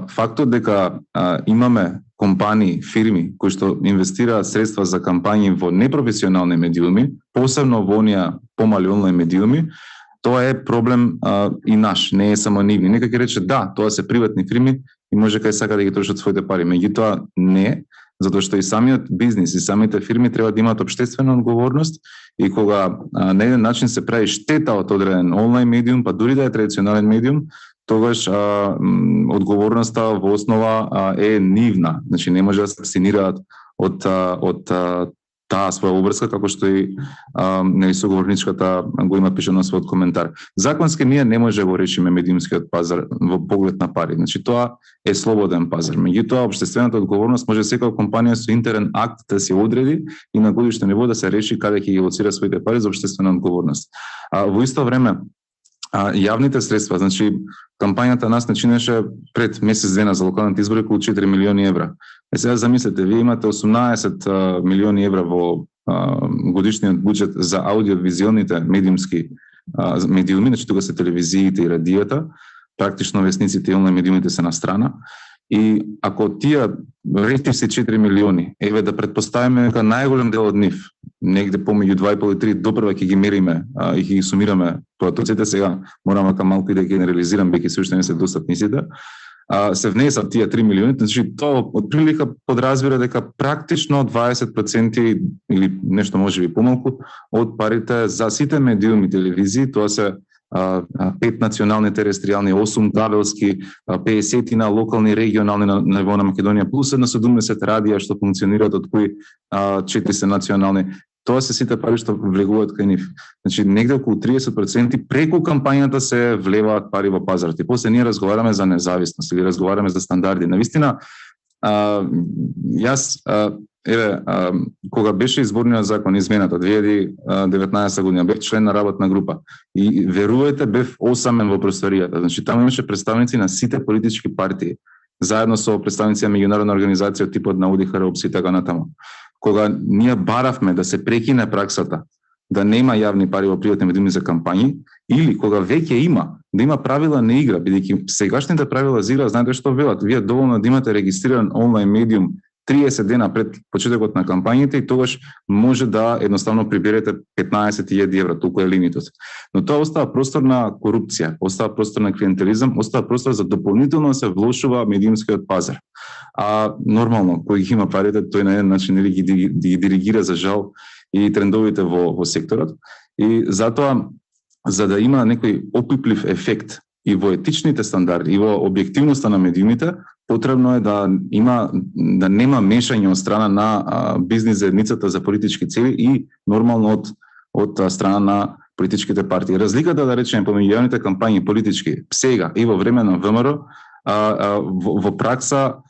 фактот дека имаме компании, фирми кои што инвестираат средства за кампањи во непрофесионални медиуми, посебно во оние помали онлайн медиуми, тоа е проблем и наш, не е само нивни. Нека ќе рече да, тоа се приватни фирми и може кај сака да ги трошат своите пари, меѓутоа не, затоа што и самиот бизнис и самите фирми треба да имаат општествена одговорност и кога на еден начин се прави штета од одреден онлайн медиум, па дури да е традиционален медиум, тогаш одговорноста во основа е нивна. Значи не може да се абстинираат од таа своја обврска, како што и соговорничката го има пишано на својот коментар. Законски ние не може го решиме медиумскиот пазар во поглед на пари. Значи тоа е слободен пазар. Меѓутоа, општествената одговорност може секоја компанија со интерен акт да се одреди и на годишно ниво да се реши каде ќе ги лоцира своите пари за општествена одговорност. Во исто време, јавните средства, значи кампањата нас начинеше пред месец-двена за локалните избори околу 4 милиони евра. Сега замислете, вие имате 18 милиони евра во годишниот буџет за аудиовизуелните медиуми, значи тука се телевизиите и радијата, практично весниците и онлайн медиумите се на страна. И ако тие речиси 4 милиони, еве да претпоставиме дека најголем дел од нив, негде помеѓу 2,5 и 3, допрва ќе ги мериме и ќе ги сумираме потоците, сега морам малку и да генерализирам, бејќи се уште не се достапни сите, се внесат тие 3 милиони, значи тоа од прилика подразбира дека практично 20% или нешто можеби помалку од парите за сите медиуми телевизии, тоа се 5 национални тереstrijalни, 8 кабелски, 50 на локални регионални на ниво на Македонија, плюс една 70 радија што функционираат, од кои 4 се национални. Тоа се сите пари што влегуваат кај нив. Значи негде околу 30% преку кампањата се влеваат пари во пазарот. И после ние разговараме за независност или разговараме за стандарди. Навистина, јас кога беше изборниот закон измената 2019 година, бев член на работна група и верувајте, бев осамен во просторијата. Значи таму имаше представници на сите политички партии, заедно со представници на меѓународна организација типот на ОДИХР, ОПС и така натаму. Кога ние баравме да се прекине праксата да нема јавни пари во приватни медиуми за кампањи, или кога веќе има, да има правила на игра, бидејќи сегашните правила за игра, знаете што велат, вие доволно да имате регистриран онлайн медиум 30 дена пред почетокот на кампањите и тогаш може да едноставно приберете 15.000 евра, толку е лимитот. Но тоа остава простор на корупција, остава простор на клиентелизам, остава простор за дополнително да се влошува медиумскиот пазар. Нормално, кој ги има парите, тој на еден начин ги диригира за жал и трендовите во секторот. И затоа, за да има некој опиплив ефект и во етичните стандарди, и во објективноста на медиумите, потребно е да нема мешање од страна на бизнис заедницата за политички цели и нормално од страна на политичките партии. Разликата, да речеме, помеѓу јавните кампањи политички сега и во време на ВМРО во пракса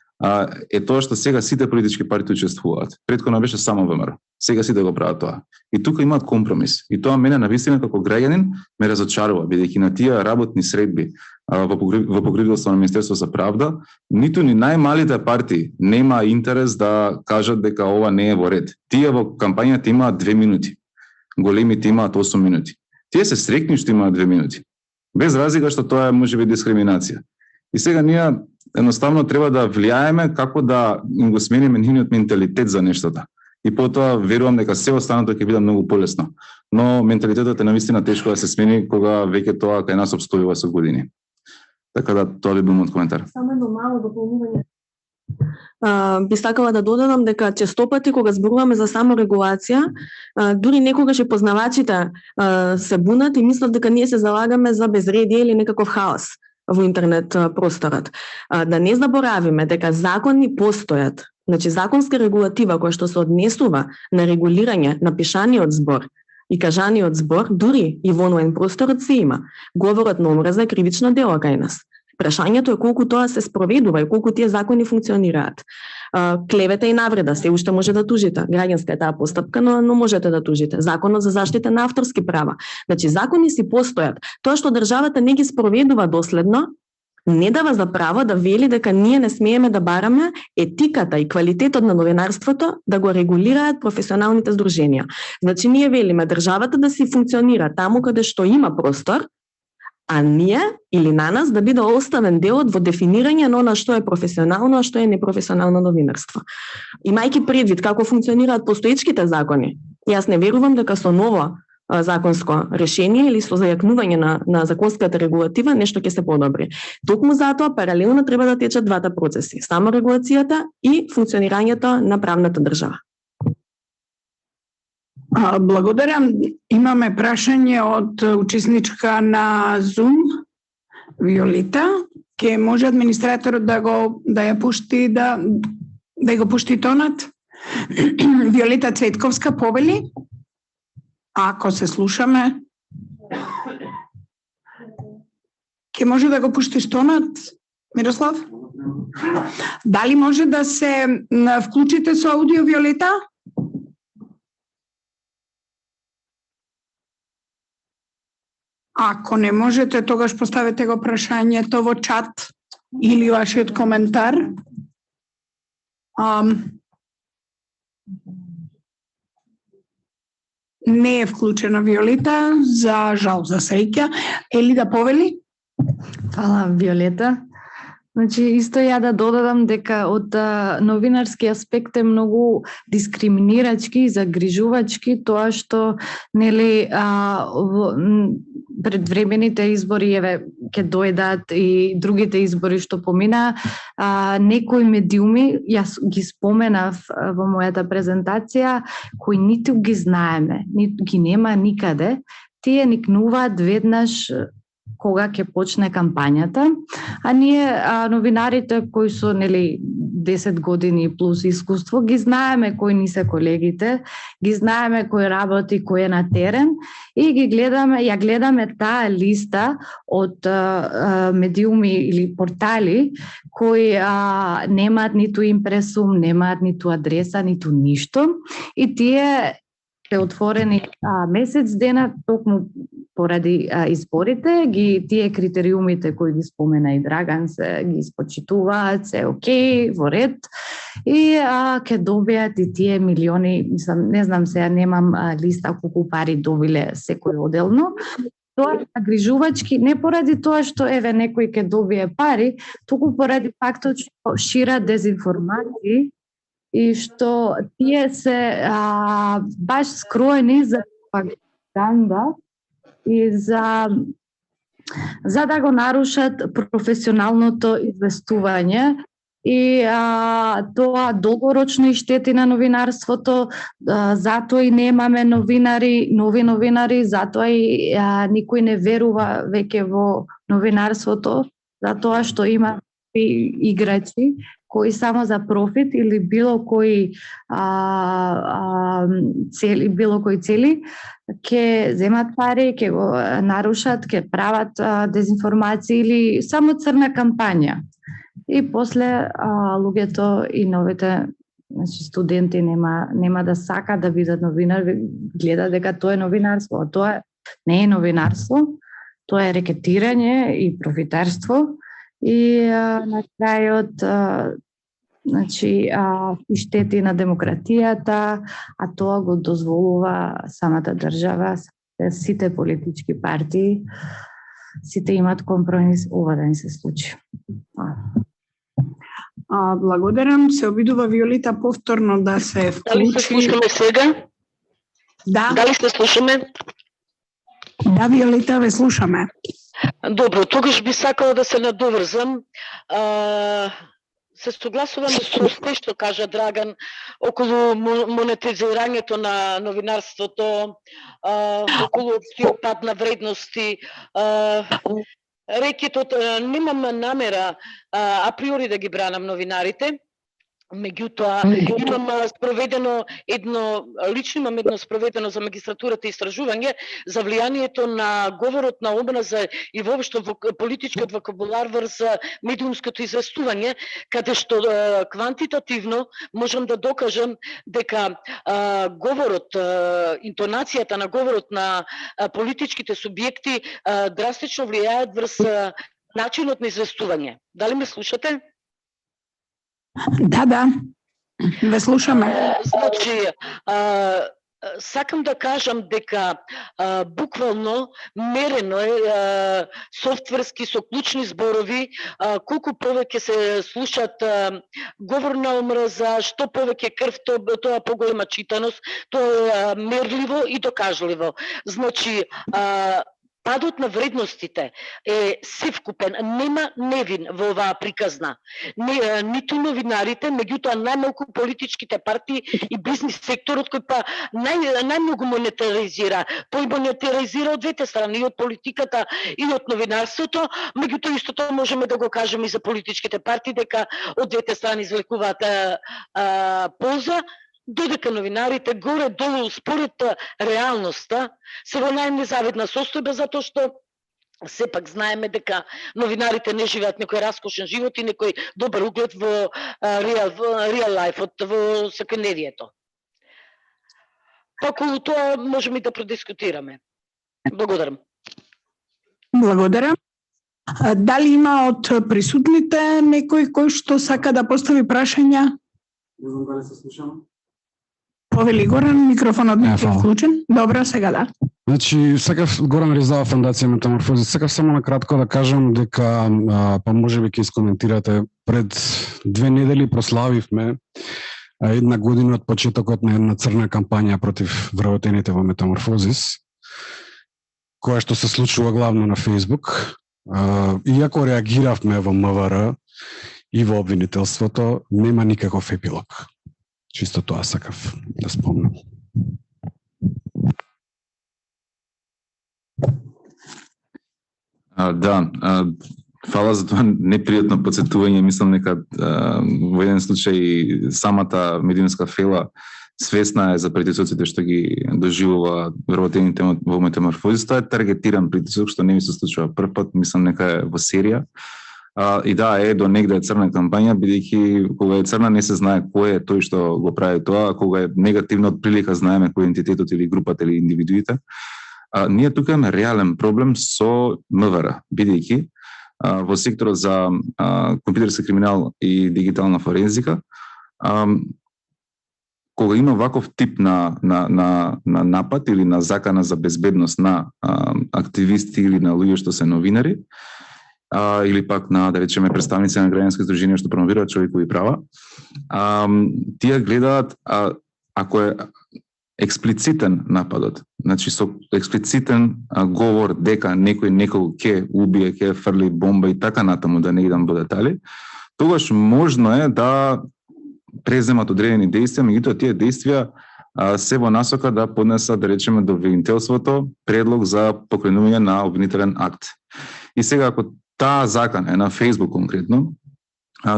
е тоа што сега сите политички партии учествуваат. Претходно беше само ВМРО. Сега сите го прават тоа. И тука имаат компромис. И тоа мене навистина како граѓанин ме разочарува, бидејќи на тие работни средби во покривителство на Министерство за правда, ниту ни најмалите партии нема интерес да кажат дека ова не е во ред. Тие во кампањата имаат 2 минути. Големите имаат 8 минути. Тие се срекни што имаат 2 минути. Без разлика што тоа е можеби дискриминација. И сега ние едноставно треба да влијаеме како да им го смениме нивниот менталитет за нештата. И потоа верувам дека се останато ќе биде многу полесно. Но менталитетот е навистина тешко да се смени кога веќе тоа кај нас обстојува со години. Така да тоа би бил мојот коментар. Само едно мало дополнување. Би сакала да додадам дека честопати кога зборуваме за саморегулација, дури некогаш и познавачите се бунат и мислат дека ние се залагаме за безредие или некаков хаос во интернет просторот. Да не заборавиме дека закони постојат. Значи законска регулатива која што се однесува на регулирање на пишаниот збор и кажаниот збор, дури и во онлайн просторот се има. Говорот на омраза е кривично дело кај нас. Прашањето е колку тоа се спроведува и колку тие закони функционираат. Клевета и навреда се уште може да тужите. Граѓанска е таа постапка, но можете да тужите. Законот за заштита на авторски права. Значи закони си постојат. Тоа што државата не ги спроведува доследно, не дава за право да вели дека ние не смееме да бараме етиката и квалитетот на новинарството да го регулираат професионалните здруженија. Значи ние велиме државата да си функционира таму каде што има простор, а ние или на нас да биде оставен делот во дефинирање на она што е професионално, а што е непрофесионално новинарство. Имајќи предвид како функционираат постоечките закони, јас не верувам дека со ново законско решение или со зајакнување на законската регулатива нешто ќе се подобри. Токму затоа паралелно треба да течат двата процеси, саморегулацијата и функционирањето на правната држава. Благодарам. Имаме прашање од учесничка на Zoom, Виолета. Ке може администраторот да ја пушти да го пушти тонат? Виолета Цветковска, повели? Ако се слушаме, ке може да го пуштиш тонат, Мирослав? Дали може да се вклучите со аудио, Виолета? Ако не можете, тогаш поставете го прашањето во чат или вашиот коментар. Не е вклучена Виолета, за жал, за среќа. Ели да повели? Фала, Виолета. Значи, исто ја да додадам дека од новинарски аспект е многу дискриминирачки и загрижувачки тоа што нели предвремените избори ќе дојдат и другите избори што помина, некои медиуми, јас ги споменав во мојата презентација, кои ниту ги знаеме, ниту ги нема никаде, тие никнуваат веднаш кога ќе почне кампањата, а ние новинарите кои со 10 години плюс искуство ги знаеме кои ни се колегите, ги знаеме кој работи, кој е на терен и ја гледаме таа листа од медиуми или портали кои немаат ниту импресум, немаат ниту адреса, ниту ништо и тие се отворени месец дена токму поради изборите, тие критериумите кои ги спомена и Драган се ги испочитуваат, се окей, во ред и ќе добијат и тие милиони, не знам сега, немам листа колку пари добиле секој оделно. Тоа е загрижувачки не поради тоа што некој ќе добие пари, туку поради фактот што шират дезинформации и што тие се баш скроени за пропаганда и за да го нарушат професионалното известување и тоа долгорочно и штети на новинарството, затоа и немаме нови новинари, затоа и никој не верува веќе во новинарството, затоа што има играчи кои само за профит или било кои цели ќе земат пари, ќе го нарушат, ќе прават дезинформации или само црна кампања. И после луѓето и новите студенти нема да сака да бидат новинари, гледа дека тоа е новинарство, а тоа не е новинарство, тоа е рекетирање и профитерство. И на крајот и штети на демократијата, а тоа го дозволува самата држава, сите политички партии, сите имат компромис, ова да не се случи. Благодарам. Се обидува Виолета повторно да се вклучи. Дали се слушаме сега? Да. Дали се слушаме? Да, Виолета, ве слушаме. Добро, тогаш би сакала да се надоврзам. Се согласувам со се што кажа Драган околу монетизирањето на новинарството, околу општиот пат на вредности. Рекетот, немам намера априори да ги бранам новинарите, меѓутоа имам спроведено едно спроведено за магистратурата истражување за влијанието на говорот на омраза и воопшто политичкиот вокабулар врз медиумското известување, каде што квантитативно можам да докажам дека говорот, интонацијата на говорот на политичките субјекти драстично влијаат врз начинот на известување. Дали ме слушате? Да, ве слушаме. Значи, сакам да кажам дека буквално мерено е софтверски со клучни зборови, колку повеќе се слушат говор на омраза, што повеќе крв, тоа поголема читаност, тоа е мерливо и докажливо. Значи, падот на вредностите е севкупен, нема невин во оваа приказна. Ниту новинарите, меѓутоа најмалку политичките партии и бизнис секторот кој па најмногу монетаризира. Тој монетаризира од двете страни, и од политиката и од новинарството, меѓутоа истото можеме да го кажеме и за политичките партии, дека од двете страни извлекуваат полза, додека новинарите горе-долу според реалноста се во најнезавидна состојба, затоа што сепак знаеме дека новинарите не живеат некој раскошен живот и некој добар углед во реал лайф, во секојдневието. Околу тоа можеме и да продискутираме. Благодарам. Благодарам. Дали има од присутните некој кој што сака да постави прашања? Не знам дали се слушам. Повели Горан, микрофонот не е вклучен. Добро, сега да. Значи, сакав Горан Ризава, Фондација Метаморфозис. Сакав само накратко да кажам дека, па можеби ќе искоментирате, пред 2 недели прославивме 1 година од почетокот на една црна кампања против вработените во Метаморфозис, која што се случува главно на Facebook. Иако реагиравме во МВР и во обвинителството, нема никаков епилог. Чисто тоа сакав да спомнам. Фала за тоа непријатно потсетување. Мислам дека во еден случај самата медиумска фела свесна е за притисоците што ги доживува вработените во Метаморфозис. Тоа е таргетиран притисок што не ми се случува прв пат, мислам дека е во серија. И да, е до негде е црна кампања, бидејќи кога е црна не се знае кој е тој што го прави тоа, а кога е негативно од прилика знаеме кој е entитетот или групата или индивидуите. Ние тука имаме реален проблем со МВР, бидејќи во секторот за компјутерски криминал и дигитална форензика, кога има ваков тип на напад или на закана за безбедност на активисти или на луѓе што се новинари, или пак на, да речеме, представници на граѓански здруженија што промовираат човекови права, тие гледаат, ако е експлицитен нападот, значи со експлицитен говор дека некој некој ќе убие, ќе фрли бомба и така натаму, да не идам во детали, тогаш можно е да преземат одредени дејствија, меѓутоа тие дејствија се во насока да поднесат, да речеме, до обвинителството предлог за покренување на обвинителен акт. И сега, ако таа закана е на Facebook конкретно,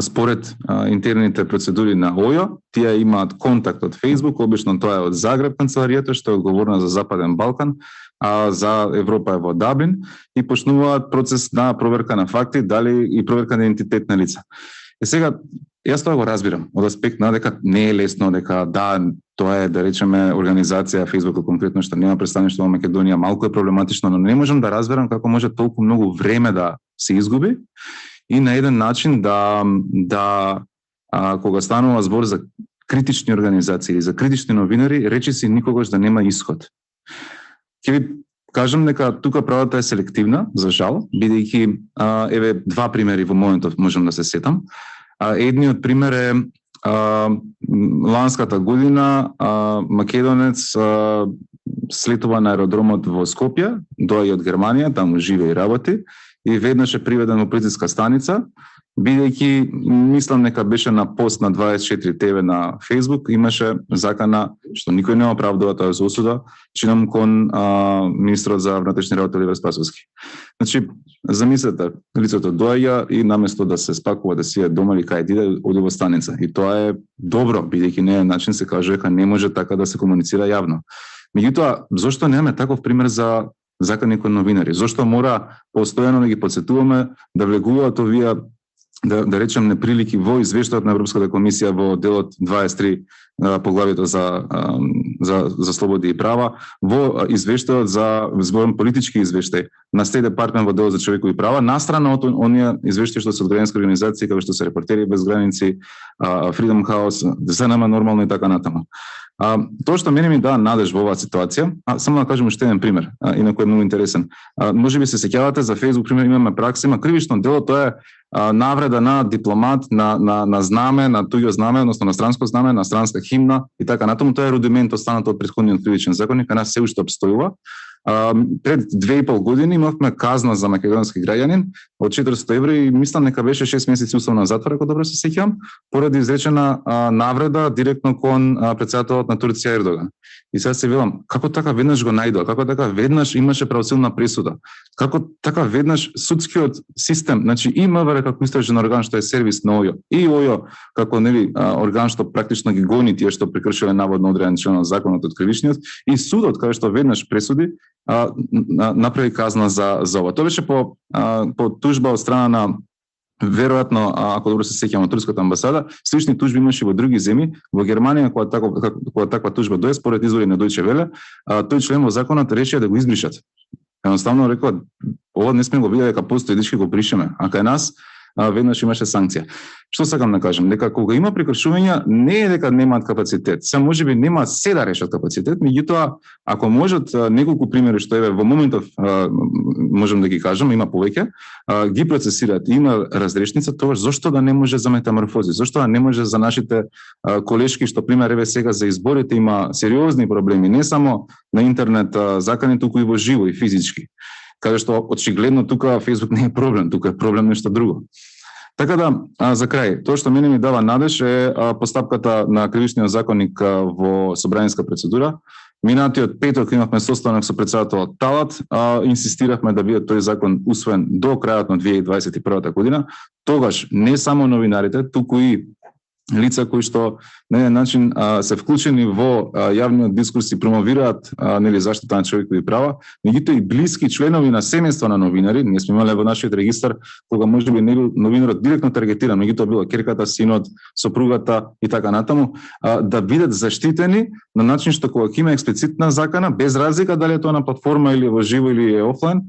според интерните процедури на ОЈО, тие имаат контакт од Facebook, обично тоа е од Загреб канцеларијата, што е одговорна за Западен Балкан, а за Европа е во Даблин, и почнуваат процес на проверка на факти, дали и проверка на идентитет на лица. И сега, јас тоа го разбирам, од аспект на дека не е лесно, дека да, тоа е, да речеме, организација Facebook конкретно што нема представништво во Македонија, малку е проблематично, но не можам да разберам како може толку многу време да се изгуби и на еден начин кога станува збор за критични организации или за критични новинари, речиси никогаш да нема исход. Ќе ви кажам дека тука правата е селективна, за жал, бидејќи еве 2 примери во моментов можам да се сетам. Едниот пример е ланската година македонец слетува на аеродромот во Скопје, доаѓа од Германија, таму живее и работи, и веднаш е приведен во полициска станица, бидејќи мислам дека беше на пост на 24 ТВ на Facebook, имаше закана, што никој не оправдува, тоа е за осуда, чинам кон министрот за внатрешни работи Оливер Спасовски. Значи, замислете, лицето доаѓа и наместо да се спакува, да си е дома или кај иде, оди во станица. И тоа е добро, бидејќи не е начин се каже дека не може така да се комуницира јавно. Меѓутоа, зошто немаме таков пример за закани кон новинари? Зошто мора постојано да ги подсетуваме да влегуваат овие да речем неприлики во извештајот на Европската комисија во делот 23 поглавието за слободи и права, во извештајот за зборен политички извештај на Стејт департмент во делот за човекови права, настрана од оние извештаи што се од граѓански организации како што се Репортери без граници, Freedom House, ЗНМ нормално и така натаму. Тоа што мене ми дава надеж во оваа ситуација, само да кажем уште еден пример, инаку е многу интересен. Може би се сеќавате за Facebook пример, имаме пракса, има кривично дело, тоа е навреда на дипломат, на знаме, на туѓо знаме, односно на странско знаме, на странска химна и така натаму. Тоа е рудимент останато од претходниот кривичен законник, а нас се уште обстојува. Пред 2,5 години имавме казна за македонски граѓанин од 400 евра и мислам нека беше 6 месеци условна затвора, ако добро се сеќавам, поради изречена навреда директно кон претседателот на Турција Ердоган. И сега се велам, како така веднаш го најдоа, како така веднаш имаше правосилна пресуда, како така веднаш судскиот систем, значи и МВР како истражен орган што е сервис на ОЈО, и ОЈО како орган што практично ги гони тие што прекршиле наводно одреден член од законот од кривичниот, и судот кај што веднаш пресуди направи казна за ова. Тоа беше по тужба од страна на, веројатно, ако добро се сеќавам, турската амбасада. Слични тужби имаше во други земји. Во Германија, кога таква тужба дое, според извори на Deutsche Welle, тој член во законот решија да го избришат. Едноставно рекоа, ова не сме го виделе дека постои, дечки го бришеме, а кај нас веднаш имаше санкција. Што сакам да кажам? Дека кога има прекршувања, не е дека немаат капацитет. Се можеби нема се да решат капацитет, меѓутоа, ако можат неколку примери што еве во моментов можем да ги кажам, има повеќе, ги процесираат, има разрешница, тоа зошто да не може за метаморфози? Зошто да не може за нашите колешки што пример еве сега за изборите има сериозни проблеми, не само на интернет закани, туку и во живо и физички. Каде што очигледно тука Facebook не е проблем, тука е проблем нешто друго. Така да, за крај, тоа што мене ми дава надеж е постапката на кривичниот законник во собраниска процедура. Минатиот петок имавме состанок со претседателот Талат, инсистиравме да биде тој закон усвоен до крајот на 2021 година. Тогаш не само новинарите, туку и лица кои што на еден начин се вклучени во јавниот дискурс и промовираат заштита на човекови права, меѓутоа и блиски членови на семејства на новинари, ние сме имале во нашиот регистар кога можеби не бил новинарот директно таргетиран, меѓутоа било ќерката, синот, сопругата и така натаму, да бидат заштитени на начин што кога има експлицитна закана, без разлика дали е тоа на платформа или во живо или е офлайн,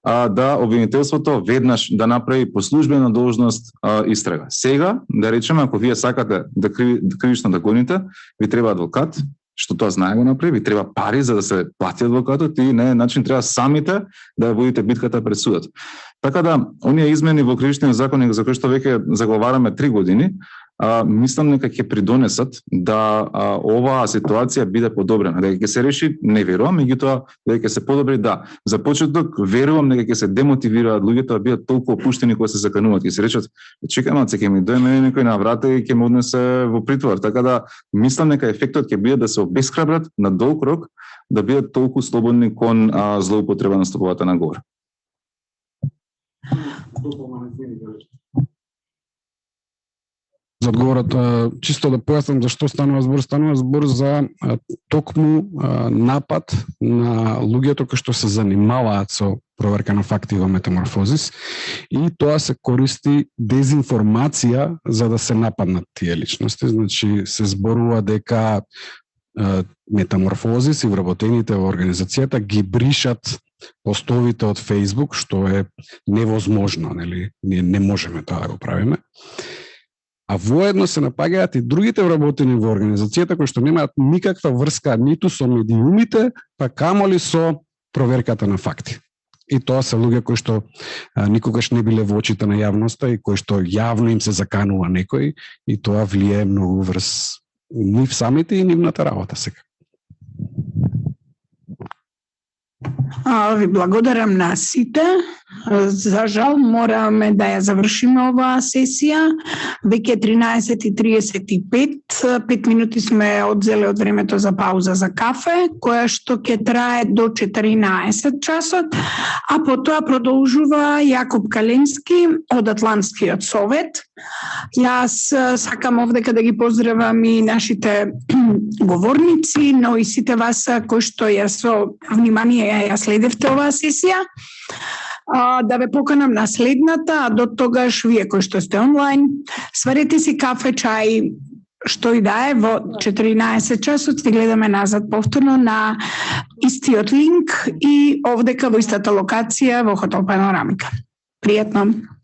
да обвинителството веднаш да направи по службена должност истрага. Сега, да речеме, ако вие сакате да кривично да гоните, ви треба адвокат, што тоа знае го направи, ви треба пари за да се плати адвокатот и на еден начин треба самите да водите битката пред судот. Така да, оние измени во кривичниот законник за кои што веќе заговараме 3 години, мислам дека ќе придонесат да оваа ситуација биде подобрена. Дека ќе се реши, не верувам, меѓутоа дека ќе се подобри, да. За почеток верувам дека ќе се демотивираат луѓето да бидат толку опуштени кога се закануваат, ќе се речат, чекај малце, ќе ми дојде некој на врата и ќе ме однесе во притвор. Така да мислам дека ефектот ќе биде да се обесхрабрат на долг рок, да бидат толку слободни кон злоупотреба на слободата на говор. За одговорот, чисто да појаснам за што станува збор за токму напад на луѓето кои што се занимаваат со проверка на факти во метаморфозис и тоа се користи дезинформација за да се нападнат тие личности. Значи се зборува дека метаморфозис и вработените во организацијата ги бришат постовите од Facebook, што е невозможно, нели? Ние не можеме тоа да го правиме. А воедно се напагаат и другите вработени во организацијата кои што немаат никаква врска ниту со медиумите, па камоли со проверката на факти. И тоа се луѓе кои што никогаш не биле во очите на јавноста и кои што јавно им се заканува некој и тоа влијае многу врз нив самите и нивната работа сега. Ви благодарам на сите. За жал мораме да ја завршиме оваа сесија. Веќе 13:35, 5 минути сме одзели од времето за пауза за кафе, која што ќе трае до 14 часот, а потоа продолжува Јакоб Каленски од Атлантскиот совет. Јас сакам овдека да ги поздравам и нашите говорници, но и сите вас кои што ја со внимание ја следевте оваа сесија. Да ве поканам на следната, а до тогаш вие кои што сте онлайн, сварете си кафе, чај, што и да е, во 14 часот ќе гледаме назад повторно на истиот линк и овдека во истата локација во Хотел Панорамика. Пријатно!